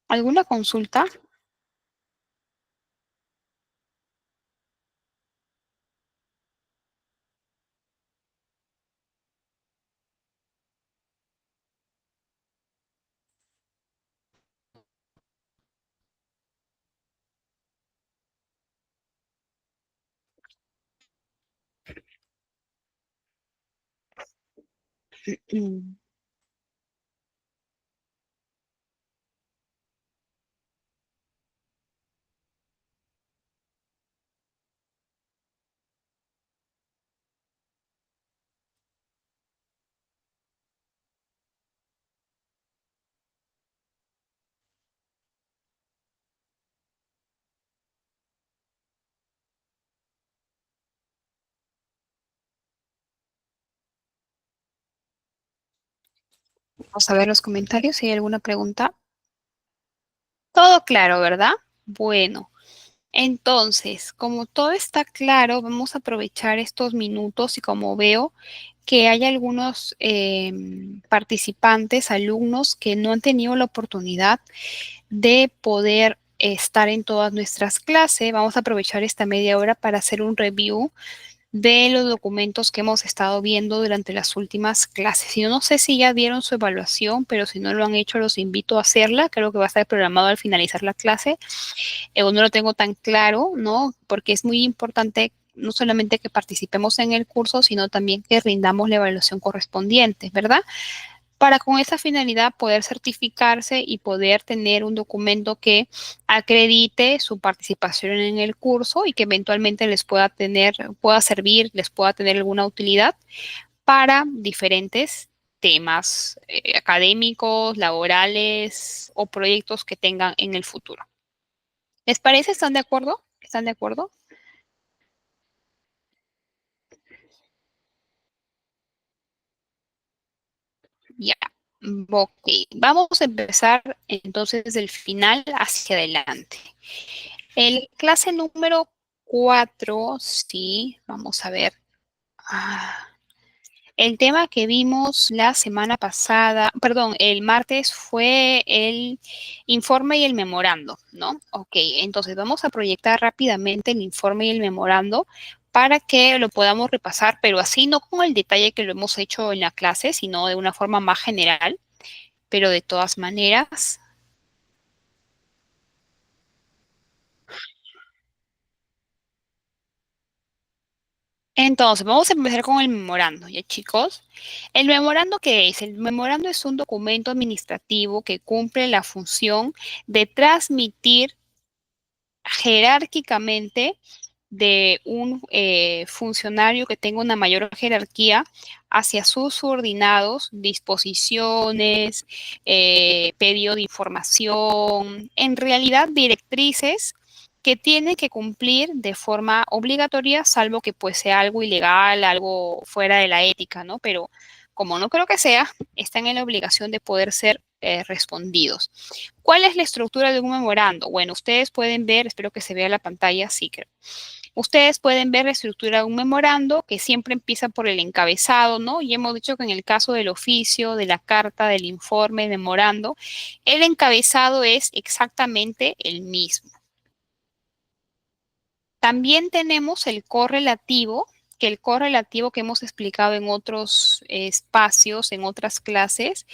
¿Alguna consulta? Mm. Vamos a ver los comentarios si hay alguna pregunta. Todo claro, ¿verdad? Bueno, entonces, como todo está claro, vamos a aprovechar estos minutos y como veo que hay algunos participantes, alumnos que no han tenido la oportunidad de poder estar en todas nuestras clases, vamos a aprovechar esta media hora para hacer un review de los documentos que hemos estado viendo durante las últimas clases. Yo no sé si ya dieron su evaluación, pero si no lo han hecho, los invito a hacerla. Creo que va a estar programado al finalizar la clase. No lo tengo tan claro, ¿no? Porque es muy importante no solamente que participemos en el curso, sino también que rindamos la evaluación correspondiente, ¿verdad? Para con esa finalidad poder certificarse y poder tener un documento que acredite su participación en el curso y que eventualmente les pueda servir, les pueda tener alguna utilidad para diferentes temas académicos, laborales o proyectos que tengan en el futuro. ¿Les parece? ¿Están de acuerdo? ¿Están de acuerdo? Ya. Ok, vamos a empezar entonces desde el final hacia adelante. El clase número 4, sí, vamos a ver. Ah, el tema que vimos la semana pasada, perdón, el martes fue el informe y el memorando, ¿no? Ok, entonces vamos a proyectar rápidamente el informe y el memorando para que lo podamos repasar, pero así no con el detalle que lo hemos hecho en la clase, sino de una forma más general, pero de todas maneras. Entonces, vamos a empezar con el memorando, ¿ya chicos? ¿El memorando qué es? El memorando es un documento administrativo que cumple la función de transmitir jerárquicamente de un funcionario que tenga una mayor jerarquía hacia sus subordinados, disposiciones, pedido de información, en realidad directrices que tiene que cumplir de forma obligatoria, salvo que pues sea algo ilegal, algo fuera de la ética, ¿no? Pero como no creo que sea, están en la obligación de poder ser respondidos. ¿Cuál es la estructura de un memorando? Bueno, ustedes pueden ver, espero que se vea la pantalla, sí creo. Ustedes pueden ver la estructura de un memorando que siempre empieza por el encabezado, ¿no? Y hemos dicho que en el caso del oficio, de la carta, del informe, memorando, el encabezado es exactamente el mismo. También tenemos el correlativo, que el correlativo que hemos explicado en otros espacios, en otras clases,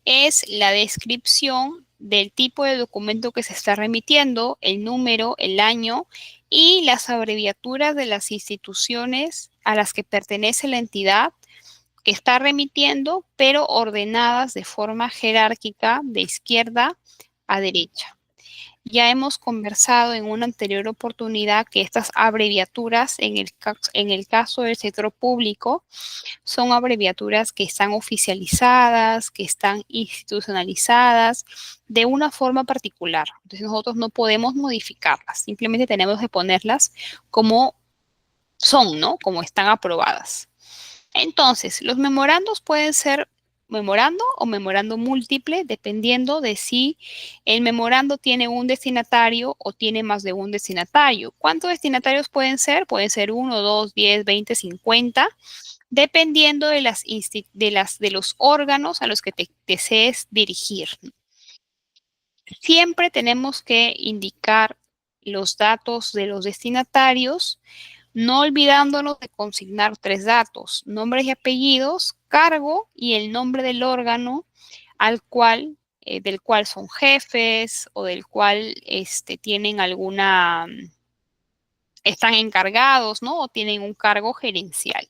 es la descripción del tipo de documento que se está remitiendo, el número, el año y las abreviaturas de las instituciones a las que pertenece la entidad que está remitiendo, pero ordenadas de forma jerárquica de izquierda a derecha. Ya hemos conversado en una anterior oportunidad que estas abreviaturas, en el caso del sector público, son abreviaturas que están oficializadas, que están institucionalizadas de una forma particular. Entonces nosotros no podemos modificarlas, simplemente tenemos que ponerlas como son, ¿no? Como están aprobadas. Entonces, los memorandos pueden ser memorando o memorando múltiple, dependiendo de si el memorando tiene un destinatario o tiene más de un destinatario. ¿Cuántos destinatarios pueden ser? Pueden ser 1, 2, 10, 20, 50, dependiendo de los órganos a los que te desees dirigir. Siempre tenemos que indicar los datos de los destinatarios, no olvidándonos de consignar 3 datos: nombres y apellidos, cargo y el nombre del órgano del cual son jefes o del cual tienen están encargados, ¿no? O tienen un cargo gerencial.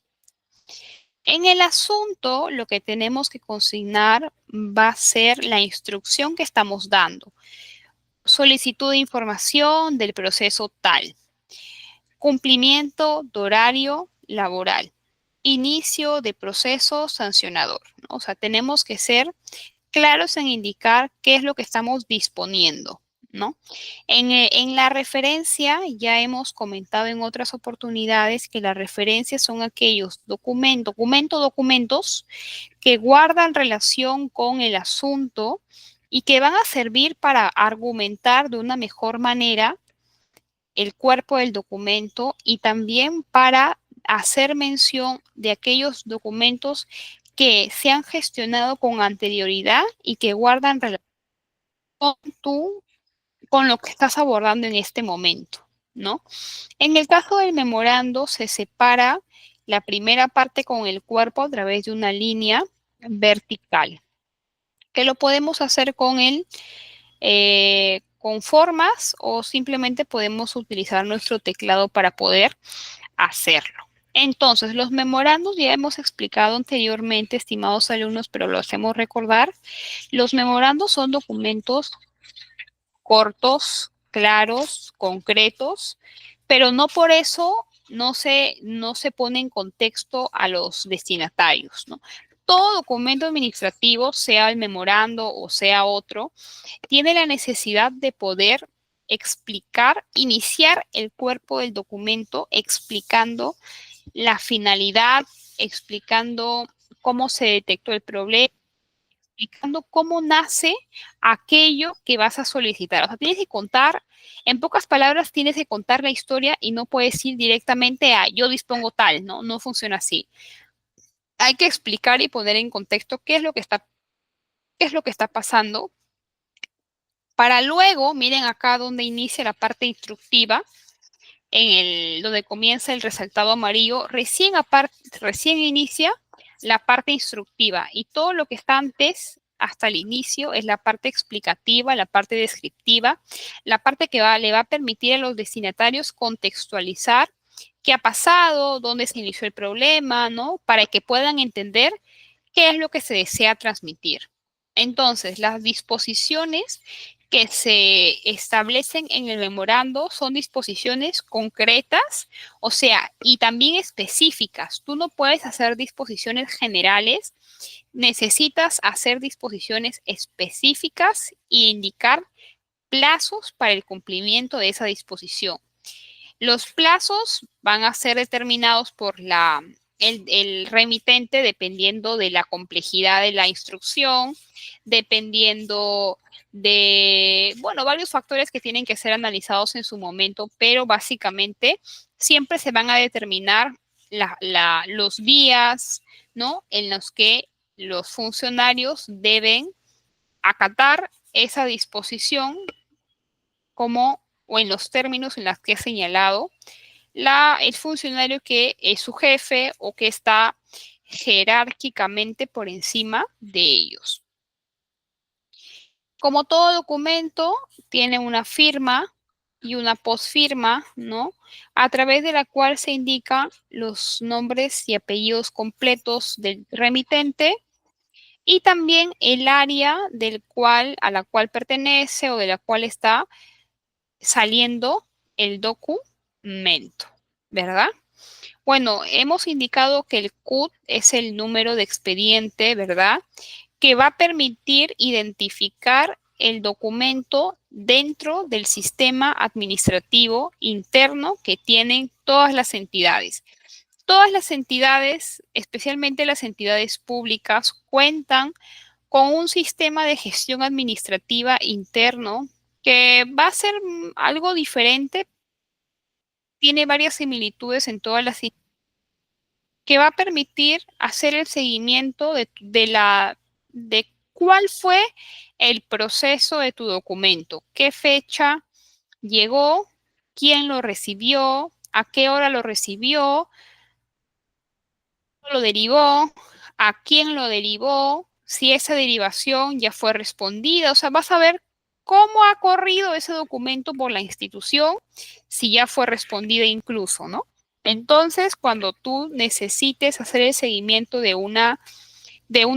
En el asunto, lo que tenemos que consignar va a ser la instrucción que estamos dando. Solicitud de información del proceso tal. Cumplimiento de horario laboral. Inicio de proceso sancionador, ¿no? O sea, tenemos que ser claros en indicar qué es lo que estamos disponiendo, ¿no? En la referencia ya hemos comentado en otras oportunidades que las referencias son aquellos documentos que guardan relación con el asunto y que van a servir para argumentar de una mejor manera el cuerpo del documento y también para hacer mención de aquellos documentos que se han gestionado con anterioridad y que guardan relación con lo que estás abordando en este momento, ¿no? En el caso del memorando se separa la primera parte con el cuerpo a través de una línea vertical, que lo podemos hacer con formas o simplemente podemos utilizar nuestro teclado para poder hacerlo. Entonces, los memorandos ya hemos explicado anteriormente, estimados alumnos, pero lo hacemos recordar. Los memorandos son documentos cortos, claros, concretos, pero no por eso no se pone en contexto a los destinatarios, ¿no? Todo documento administrativo, sea el memorando o sea otro, tiene la necesidad de poder explicar, iniciar el cuerpo del documento explicando la finalidad, explicando cómo se detectó el problema, explicando cómo nace aquello que vas a solicitar. O sea, tienes que contar, en pocas palabras, tienes que contar la historia y no puedes ir directamente a yo dispongo tal, ¿no? No funciona así. Hay que explicar y poner en contexto qué es lo que está pasando para luego, miren acá donde inicia la parte instructiva, donde comienza el resaltado amarillo, recién inicia la parte instructiva y todo lo que está antes hasta el inicio es la parte explicativa, la parte descriptiva, la parte que le va a permitir a los destinatarios contextualizar qué ha pasado, dónde se inició el problema, ¿no? Para que puedan entender qué es lo que se desea transmitir. Entonces, las disposiciones que se establecen en el memorando son disposiciones concretas, o sea, y también específicas. Tú no puedes hacer disposiciones generales, necesitas hacer disposiciones específicas e indicar plazos para el cumplimiento de esa disposición. Los plazos van a ser determinados por el remitente dependiendo de la complejidad de la instrucción, dependiendo de, bueno, varios factores que tienen que ser analizados en su momento, pero básicamente siempre se van a determinar los días, ¿no? En los que los funcionarios deben acatar esa disposición como o en los términos en los que he señalado el funcionario que es su jefe o que está jerárquicamente por encima de ellos. Como todo documento, tiene una firma y una posfirma, ¿no? A través de la cual se indican los nombres y apellidos completos del remitente y también el área a la cual pertenece o de la cual está saliendo el documento, ¿verdad? Bueno, hemos indicado que el CUT es el número de expediente, ¿verdad? Que va a permitir identificar el documento dentro del sistema administrativo interno que tienen todas las entidades. Todas las entidades, especialmente las entidades públicas, cuentan con un sistema de gestión administrativa interno que va a ser algo diferente, tiene varias similitudes en todas las que va a permitir hacer el seguimiento de cuál fue el proceso de tu documento, qué fecha llegó, quién lo recibió, a qué hora lo recibió, lo derivó, a quién lo derivó, si esa derivación ya fue respondida. O sea, vas a ver cómo ha corrido ese documento por la institución, si ya fue respondida incluso, ¿no? Entonces, cuando tú necesites hacer el seguimiento de un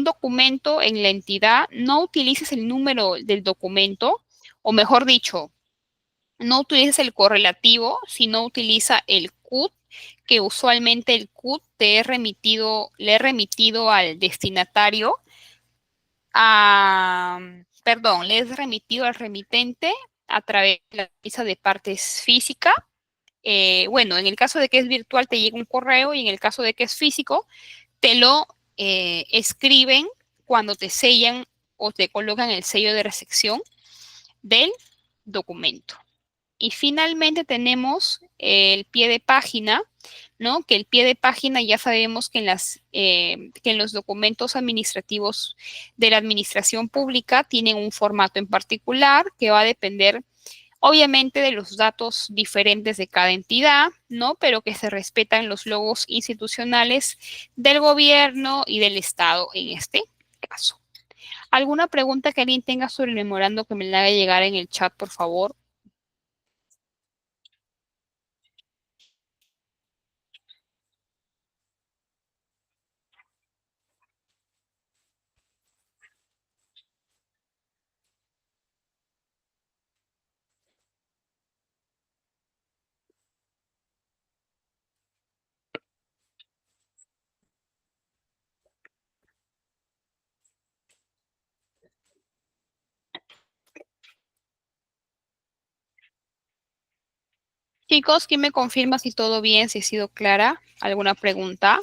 documento en la entidad, no utilices el número del documento, o mejor dicho, no utilices el correlativo, sino utiliza el CUT, que usualmente el CUT le he remitido al destinatario, le he remitido al remitente a través de la pieza de partes física. Bueno, en el caso de que es virtual te llega un correo y en el caso de que es físico te lo escriben cuando te sellan o te colocan el sello de recepción del documento. Y finalmente tenemos el pie de página, ¿no? Que el pie de página ya sabemos que en los documentos administrativos de la administración pública tienen un formato en particular que va a depender obviamente de los datos diferentes de cada entidad, ¿no? Pero que se respetan los logos institucionales del gobierno y del Estado en este caso. ¿Alguna pregunta que alguien tenga sobre el memorando que me la haga llegar en el chat, por favor? Chicos, ¿quién me confirma si todo bien, si he sido clara? ¿Alguna pregunta?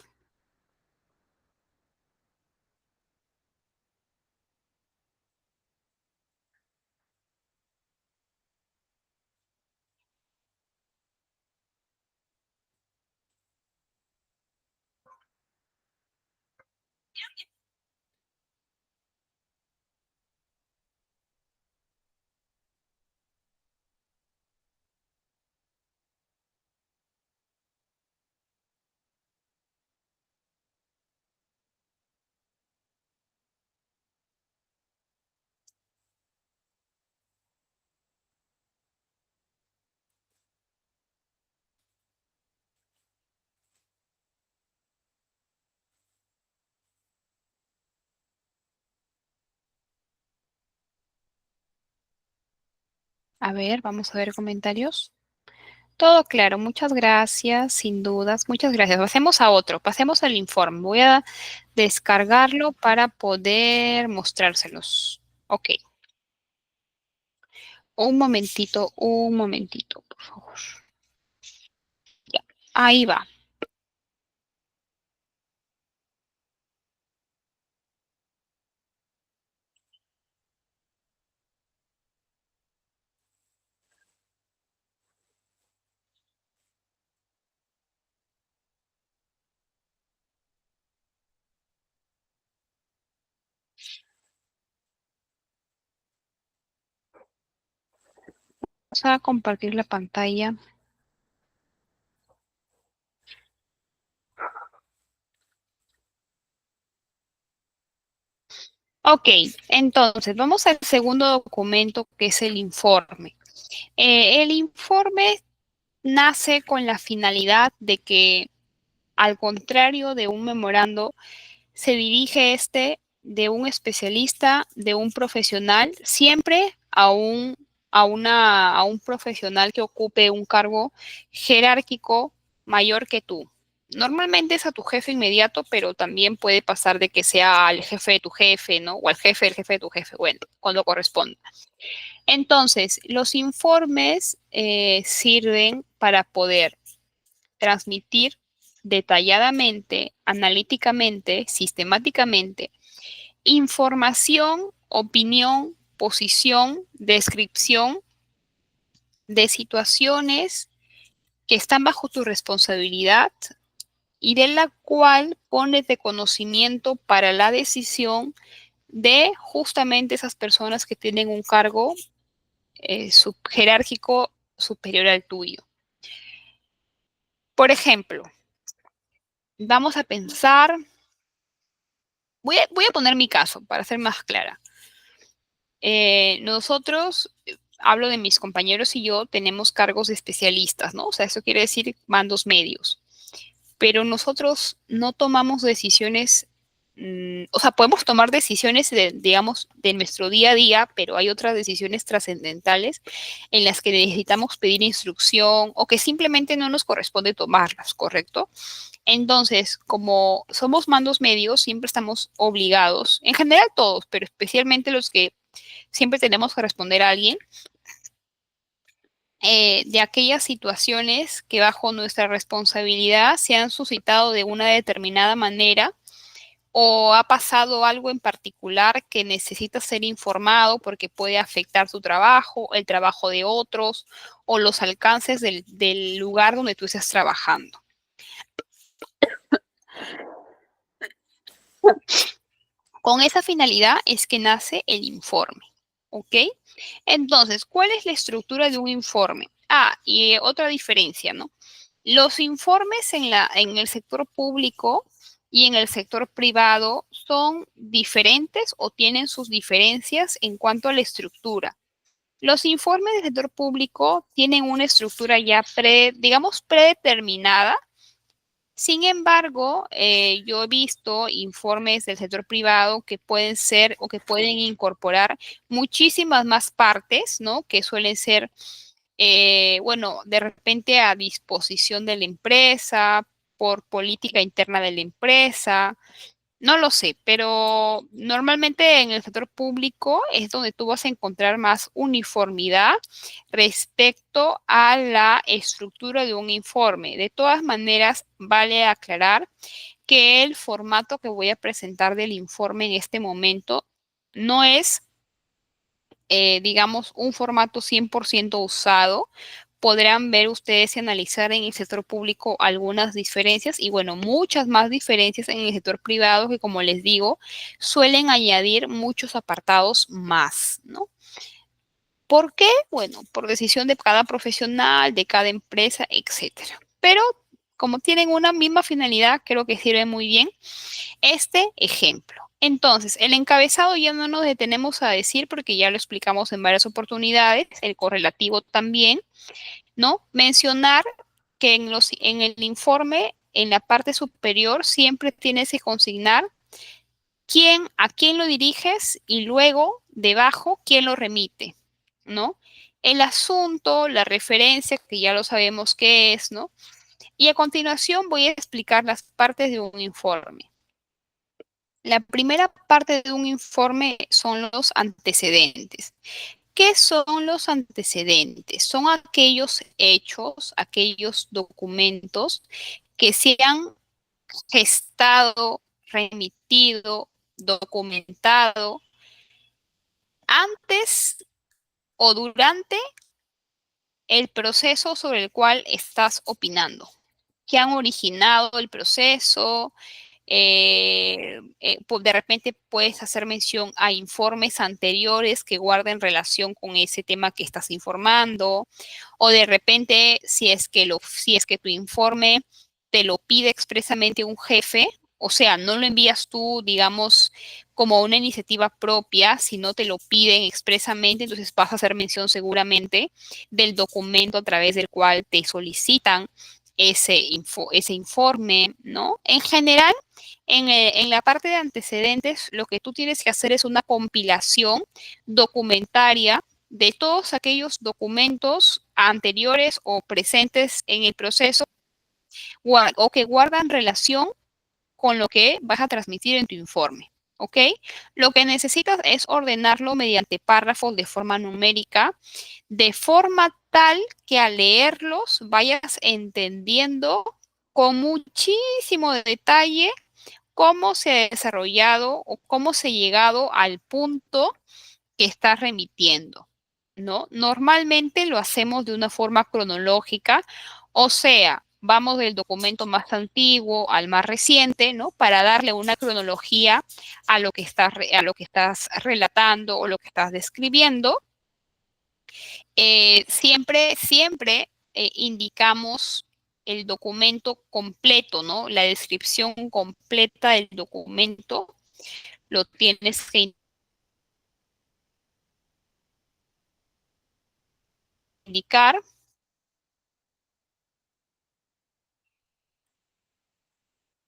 A ver, vamos a ver comentarios. Todo claro, muchas gracias, sin dudas, muchas gracias. Pasemos a otro, pasemos al informe. Voy a descargarlo para poder mostrárselos. Ok, un momentito, por favor. Ya, ahí va. Vamos a compartir la pantalla. Ok, entonces vamos al segundo documento que es el informe. El informe nace con la finalidad de que, al contrario de un memorando, se dirige de un especialista, de un profesional, siempre a un profesional que ocupe un cargo jerárquico mayor que tú. Normalmente es a tu jefe inmediato, pero también puede pasar de que sea al jefe de tu jefe, ¿no? O al jefe del jefe de tu jefe, bueno, cuando corresponda. Entonces, los informes sirven para poder transmitir detalladamente, analíticamente, sistemáticamente, información, opinión, posición, descripción de situaciones que están bajo tu responsabilidad y de la cual pones de conocimiento para la decisión de justamente esas personas que tienen un cargo jerárquico superior al tuyo. Por ejemplo, vamos a pensar, voy a poner mi caso para ser más clara. Nosotros, hablo de mis compañeros y yo, tenemos cargos de especialistas, ¿no? O sea, eso quiere decir mandos medios. Pero nosotros no tomamos decisiones, o sea, podemos tomar decisiones, digamos, de nuestro día a día, pero hay otras decisiones trascendentales en las que necesitamos pedir instrucción o que simplemente no nos corresponde tomarlas, ¿correcto? Entonces, como somos mandos medios, siempre estamos obligados, en general todos, pero especialmente los que siempre tenemos que responder a alguien, de aquellas situaciones que bajo nuestra responsabilidad se han suscitado de una determinada manera o ha pasado algo en particular que necesita ser informado porque puede afectar tu trabajo, el trabajo de otros o los alcances del lugar donde tú estás trabajando. Con esa finalidad es que nace el informe, ¿ok? Entonces, ¿cuál es la estructura de un informe? Ah, y otra diferencia, ¿no? Los informes en el sector público y en el sector privado son diferentes o tienen sus diferencias en cuanto a la estructura. Los informes del sector público tienen una estructura ya digamos, predeterminada. Sin embargo, yo he visto informes del sector privado que pueden ser o que pueden incorporar muchísimas más partes, ¿no? Que suelen ser, bueno, de repente a disposición de la empresa, por política interna de la empresa, No lo sé, pero normalmente en el sector público es donde tú vas a encontrar más uniformidad respecto a la estructura de un informe. De todas maneras, vale aclarar que el formato que voy a presentar del informe en este momento no es, digamos, un formato 100% usado. Podrán ver ustedes y analizar en el sector público algunas diferencias y, bueno, muchas más diferencias en el sector privado que, como les digo, suelen añadir muchos apartados más, ¿no? ¿Por qué? Bueno, por decisión de cada profesional, de cada empresa, etcétera. Pero como tienen una misma finalidad, creo que sirve muy bien este ejemplo. Entonces, el encabezado ya no nos detenemos a decir porque ya lo explicamos en varias oportunidades, el correlativo también, ¿no? Mencionar que en el informe, en la parte superior, siempre tienes que consignar a quién lo diriges y luego debajo quién lo remite, ¿no? El asunto, la referencia, que ya lo sabemos qué es, ¿no? Y a continuación voy a explicar las partes de un informe. La primera parte de un informe son los antecedentes. ¿Qué son los antecedentes? Son aquellos hechos, aquellos documentos que se han gestado, remitido, documentado antes o durante el proceso sobre el cual estás opinando, que han originado el proceso. De repente puedes hacer mención a informes anteriores que guarden relación con ese tema que estás informando, o de repente si es que tu informe te lo pide expresamente un jefe, o sea, no lo envías tú, digamos, como una iniciativa propia, sino te lo piden expresamente, entonces vas a hacer mención seguramente del documento a través del cual te solicitan ese informe, ¿no? En general, en la parte de antecedentes, lo que tú tienes que hacer es una compilación documentaria de todos aquellos documentos anteriores o presentes en el proceso o que guardan relación con lo que vas a transmitir en tu informe. ¿Ok? Lo que necesitas es ordenarlo mediante párrafos de forma numérica, de forma tal que al leerlos vayas entendiendo con muchísimo detalle cómo se ha desarrollado o cómo se ha llegado al punto que estás remitiendo, ¿no? Normalmente lo hacemos de una forma cronológica, o sea, vamos del documento más antiguo al más reciente, ¿no? Para darle una cronología a lo que estás relatando o lo que estás describiendo. Siempre indicamos el documento completo, ¿no? La descripción completa del documento lo tienes que indicar.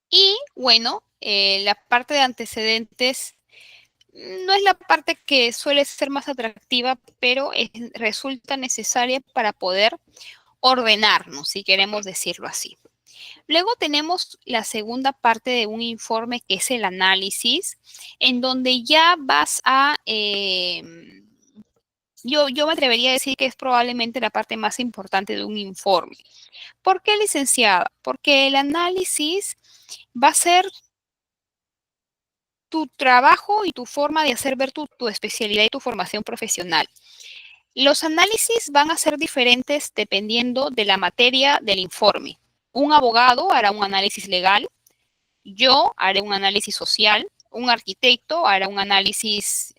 Y bueno, la parte de antecedentes no es la parte que suele ser más atractiva, pero resulta necesaria para poder ordenarnos, si queremos decirlo así. Luego tenemos la segunda parte de un informe, que es el análisis, en donde ya vas a... yo me atrevería a decir que es probablemente la parte más importante de un informe. ¿Por qué, licenciada? Porque el análisis va a ser tu trabajo y tu forma de hacer ver tu especialidad y tu formación profesional. Los análisis van a ser diferentes dependiendo de la materia del informe. Un abogado hará un análisis legal, yo haré un análisis social, un arquitecto hará un análisis,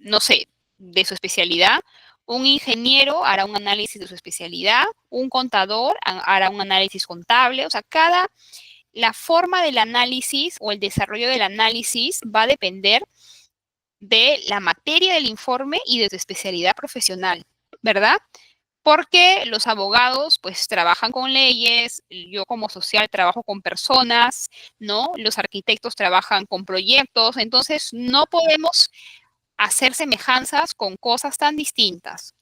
no sé, de su especialidad, un ingeniero hará un análisis de su especialidad, un contador hará un análisis contable, o sea, la forma del análisis o el desarrollo del análisis va a depender de la materia del informe y de tu especialidad profesional, ¿verdad? Porque los abogados pues trabajan con leyes, yo como social trabajo con personas, ¿no? Los arquitectos trabajan con proyectos, entonces no podemos hacer semejanzas con cosas tan distintas.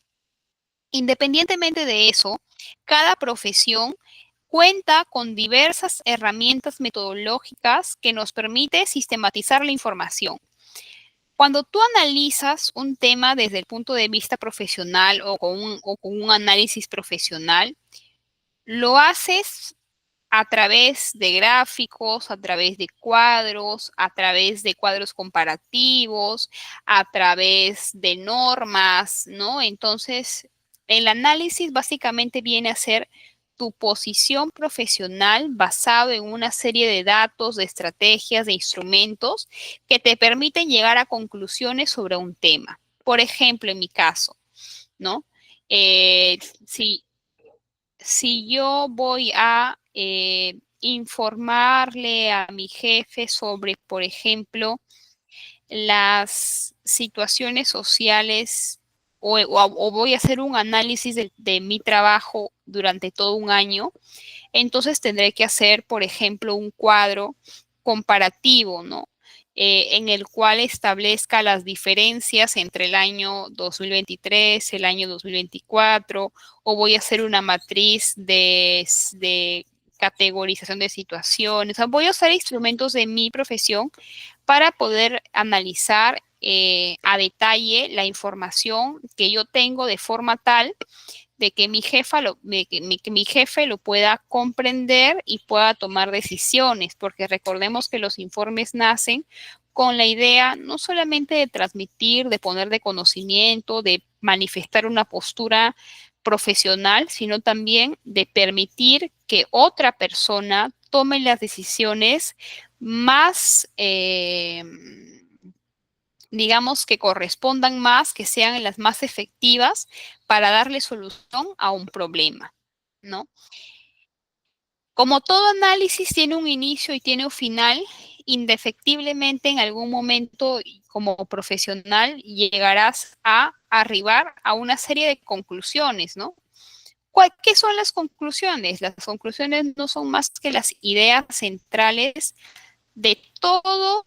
Independientemente de eso, cada profesión cuenta con diversas herramientas metodológicas que nos permite sistematizar la información. Cuando tú analizas un tema desde el punto de vista profesional o con un análisis profesional, lo haces a través de gráficos, a través de cuadros, a través de cuadros comparativos, a través de normas, ¿no? Entonces, el análisis básicamente viene a ser tu posición profesional basado en una serie de datos, de estrategias, de instrumentos que te permiten llegar a conclusiones sobre un tema. Por ejemplo, en mi caso, ¿no? Eh, si, si yo voy a informarle a mi jefe sobre, por ejemplo, las situaciones sociales o voy a hacer un análisis de mi trabajo durante todo un año, entonces tendré que hacer, por ejemplo, un cuadro comparativo, ¿no? En el cual establezca las diferencias entre el año 2023, el año 2024, o voy a hacer una matriz de categorización de situaciones. O sea, voy a usar instrumentos de mi profesión para poder analizar a detalle la información que yo tengo de forma tal de que que mi jefe lo pueda comprender y pueda tomar decisiones, porque recordemos que los informes nacen con la idea no solamente de transmitir, de poner de conocimiento, de manifestar una postura profesional, sino también de permitir que otra persona tome las decisiones más digamos, que correspondan más, que sean las más efectivas para darle solución a un problema, ¿no? Como todo análisis tiene un inicio y tiene un final, indefectiblemente en algún momento como profesional llegarás a arribar a una serie de conclusiones, ¿no? ¿Qué son las conclusiones? Las conclusiones no son más que las ideas centrales de todo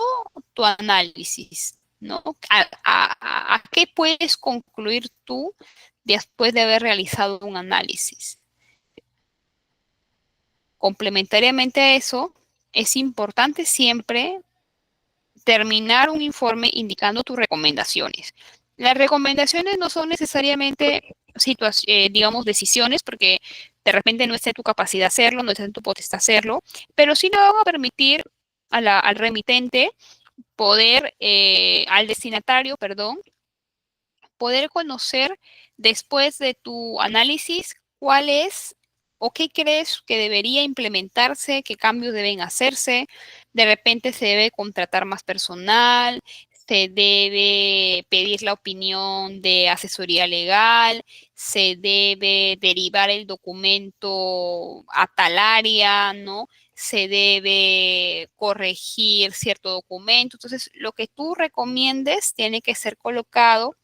tu análisis, ¿no? ¿A qué puedes concluir tú después de haber realizado un análisis? Complementariamente a eso, es importante siempre terminar un informe indicando tus recomendaciones. Las recomendaciones no son necesariamente, digamos, decisiones, porque de repente no está en tu capacidad hacerlo, no está en tu potestad hacerlo, pero sí le van a permitir al remitente poder, al destinatario, perdón, poder conocer después de tu análisis cuál es o qué crees que debería implementarse, qué cambios deben hacerse. De repente se debe contratar más personal, se debe pedir la opinión de asesoría legal, se debe derivar el documento a tal área, ¿no? Se debe corregir cierto documento. Entonces, lo que tú recomiendes tiene que ser colocado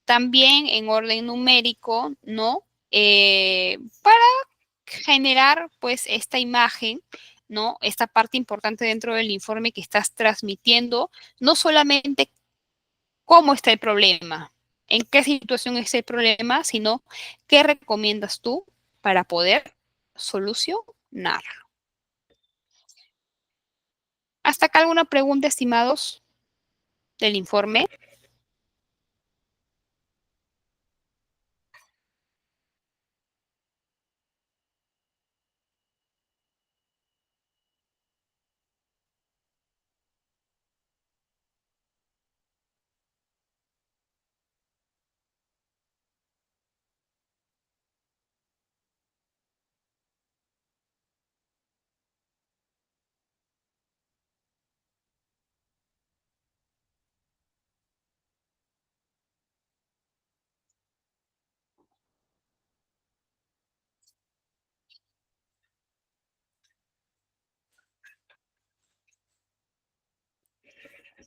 también en orden numérico, ¿no? Para generar pues esta imagen, ¿no? Esta parte importante dentro del informe que estás transmitiendo, no solamente cómo está el problema, en qué situación está el problema, sino qué recomiendas tú para poder solucionarlo. ¿Hasta acá alguna pregunta, estimados, del informe?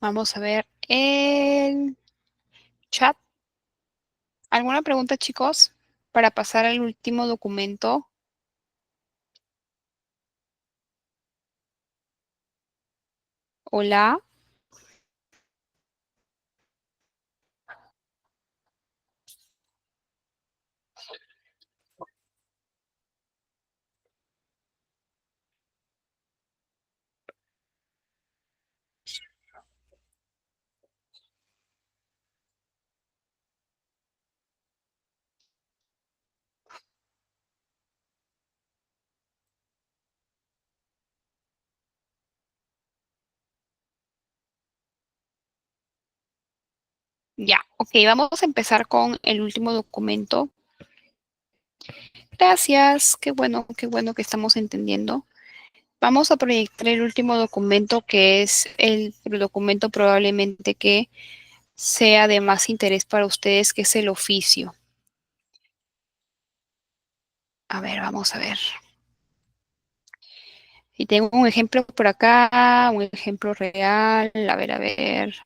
Vamos a ver el chat. ¿Alguna pregunta, chicos, para pasar al último documento? Hola. Ya, ok, vamos a empezar con el último documento. Gracias, qué bueno que estamos entendiendo. Vamos a proyectar el último documento, que es el documento probablemente que sea de más interés para ustedes, que es el oficio. A ver, vamos a ver. Y tengo un ejemplo por acá, un ejemplo real. A ver, a ver.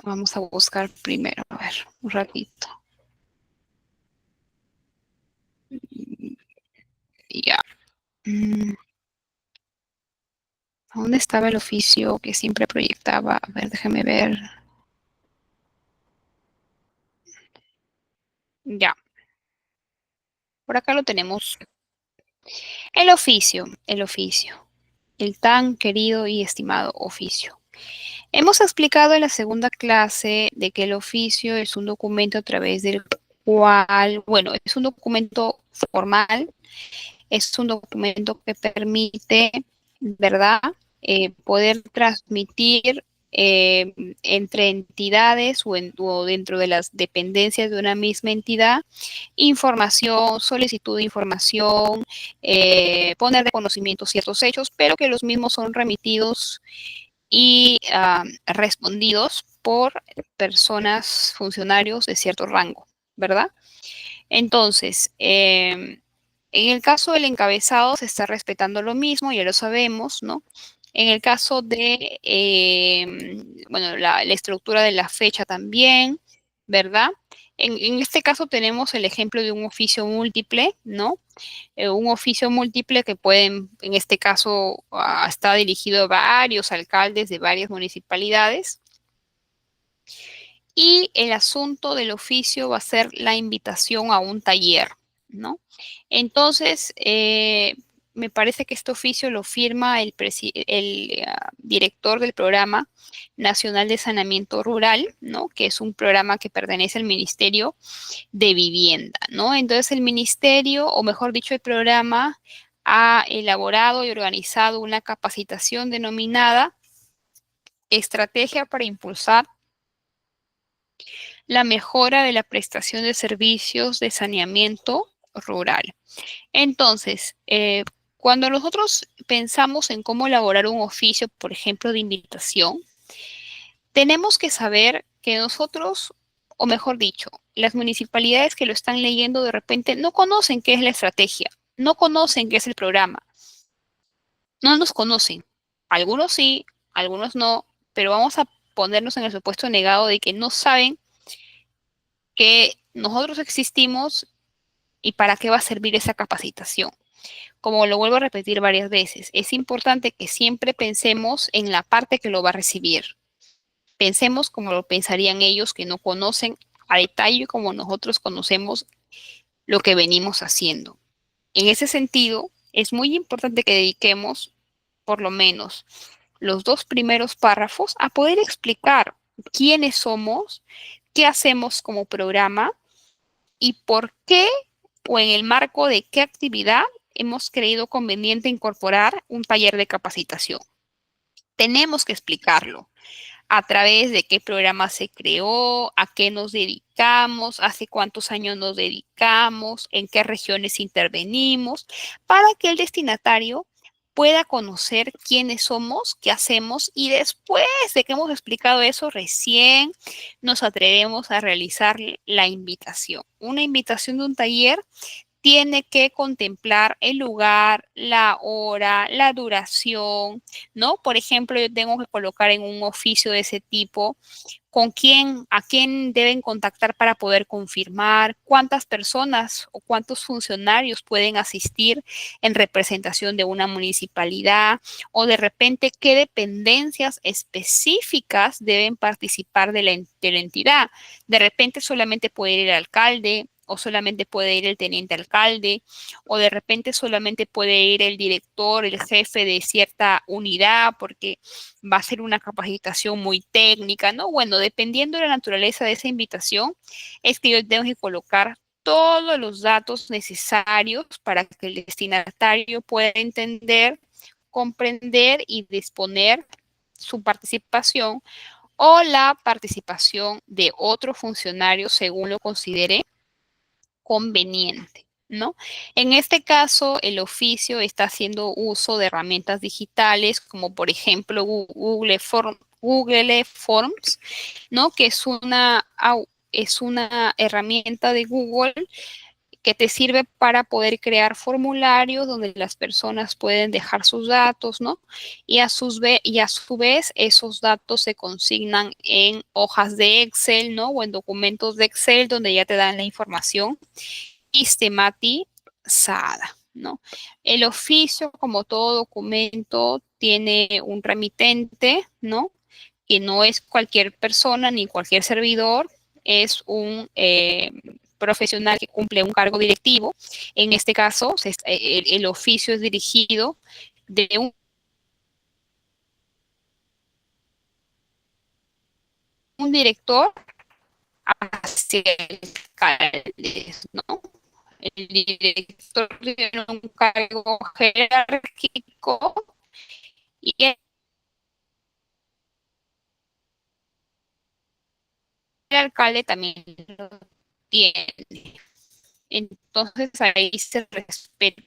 Vamos a buscar primero, a ver, un ratito. Ya. ¿Dónde estaba el oficio que siempre proyectaba? A ver, déjame ver. Ya, por acá lo tenemos. El oficio, el oficio. El tan querido y estimado oficio. Hemos explicado en la segunda clase de que el oficio es un documento a través del cual, bueno, es un documento formal, es un documento que permite, ¿verdad?, poder transmitir entre entidades o dentro de las dependencias de una misma entidad información, solicitud de información, poner de conocimiento ciertos hechos, pero que los mismos son remitidos y respondidos por personas, funcionarios de cierto rango, ¿verdad? Entonces, en el caso del encabezado se está respetando lo mismo, ya lo sabemos, ¿no? En el caso de, bueno, la estructura de la fecha también, ¿verdad? En este caso tenemos el ejemplo de un oficio múltiple, ¿no? Un oficio múltiple que pueden, en este caso, está dirigido a varios alcaldes de varias municipalidades. Y el asunto del oficio va a ser la invitación a un taller, ¿no? Entonces, me parece que este oficio lo firma el director del Programa Nacional de Saneamiento Rural, ¿no? Que es un programa que pertenece al Ministerio de Vivienda, ¿no? Entonces, el ministerio, o mejor dicho, el programa, ha elaborado y organizado una capacitación denominada Estrategia para impulsar la mejora de la prestación de servicios de saneamiento rural. Entonces, cuando nosotros pensamos en cómo elaborar un oficio, por ejemplo, de invitación, tenemos que saber que nosotros, o mejor dicho, las municipalidades que lo están leyendo de repente no conocen qué es la estrategia, no conocen qué es el programa, no nos conocen. Algunos sí, algunos no, pero vamos a ponernos en el supuesto negado de que no saben que nosotros existimos y para qué va a servir esa capacitación. Como lo vuelvo a repetir varias veces, es importante que siempre pensemos en la parte que lo va a recibir. Pensemos como lo pensarían ellos que no conocen a detalle como nosotros conocemos lo que venimos haciendo. En ese sentido, es muy importante que dediquemos por lo menos los 2 primeros párrafos a poder explicar quiénes somos, qué hacemos como programa y por qué o en el marco de qué actividad hemos creído conveniente incorporar un taller de capacitación. Tenemos que explicarlo a través de qué programa se creó, a qué nos dedicamos, hace cuántos años nos dedicamos, en qué regiones intervenimos, para que el destinatario pueda conocer quiénes somos, qué hacemos y después de que hemos explicado eso, recién nos atrevemos a realizar la invitación. Una invitación de un taller tiene que contemplar el lugar, la hora, la duración, ¿no? Por ejemplo, yo tengo que colocar en un oficio de ese tipo con quién, a quién deben contactar para poder confirmar, cuántas personas o cuántos funcionarios pueden asistir en representación de una municipalidad o de repente qué dependencias específicas deben participar de la entidad. De repente solamente puede ir el alcalde, o solamente puede ir el teniente alcalde, o de repente solamente puede ir el director, el jefe de cierta unidad, porque va a ser una capacitación muy técnica, ¿no? Bueno, dependiendo de la naturaleza de esa invitación, es que yo tengo que colocar todos los datos necesarios para que el destinatario pueda entender, comprender y disponer su participación o la participación de otro funcionario según lo considere conveniente, ¿no? En este caso, el oficio está haciendo uso de herramientas digitales como por ejemplo Google Forms, ¿no? Que es una herramienta de Google que te sirve para poder crear formularios donde las personas pueden dejar sus datos, ¿no? Y a su vez esos datos se consignan en hojas de Excel, ¿no? O en documentos de Excel donde ya te dan la información sistematizada, ¿no? El oficio, como todo documento, tiene un remitente, ¿no? Que no es cualquier persona ni cualquier servidor, es un profesional que cumple un cargo directivo. En este caso, el oficio es dirigido de un director hacia el alcalde, ¿no? El director tiene un cargo jerárquico y el alcalde también lo tiene. Entonces ahí se respeta.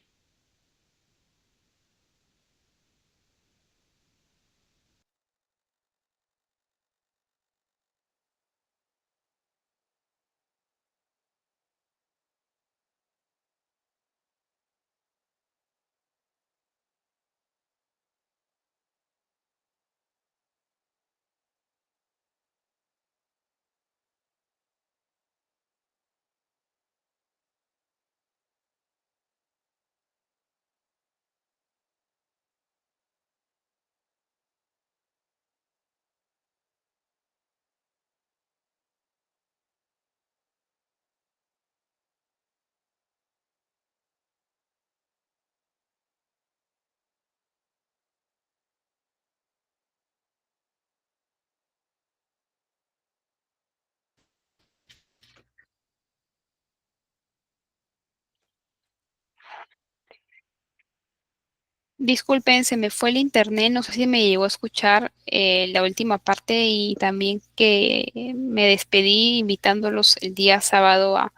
Disculpen, se me fue el internet, no sé si me llegó a escuchar la última parte y también que me despedí invitándolos el día sábado a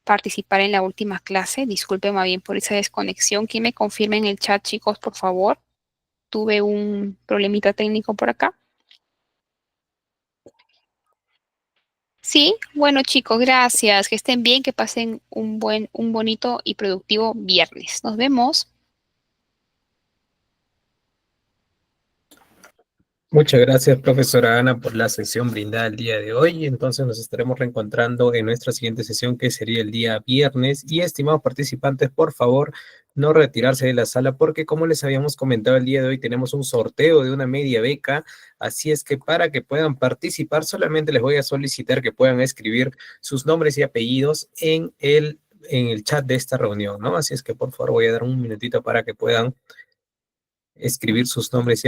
participar en la última clase. Disculpen más bien por esa desconexión. ¿Quién me confirme en el chat, chicos, por favor? Tuve un problemita técnico por acá. Sí, bueno chicos, gracias. Que estén bien, que pasen un bonito y productivo viernes. Nos vemos. Muchas gracias, profesora Ana, por la sesión brindada el día de hoy. Entonces nos estaremos reencontrando en nuestra siguiente sesión, que sería el día viernes. Y estimados participantes, por favor, no retirarse de la sala porque, como les habíamos comentado el día de hoy, tenemos un sorteo de una media beca. Así es que para que puedan participar, solamente les voy a solicitar que puedan escribir sus nombres y apellidos en el chat de esta reunión, ¿no? Así es que, por favor, voy a dar un minutito para que puedan escribir sus nombres y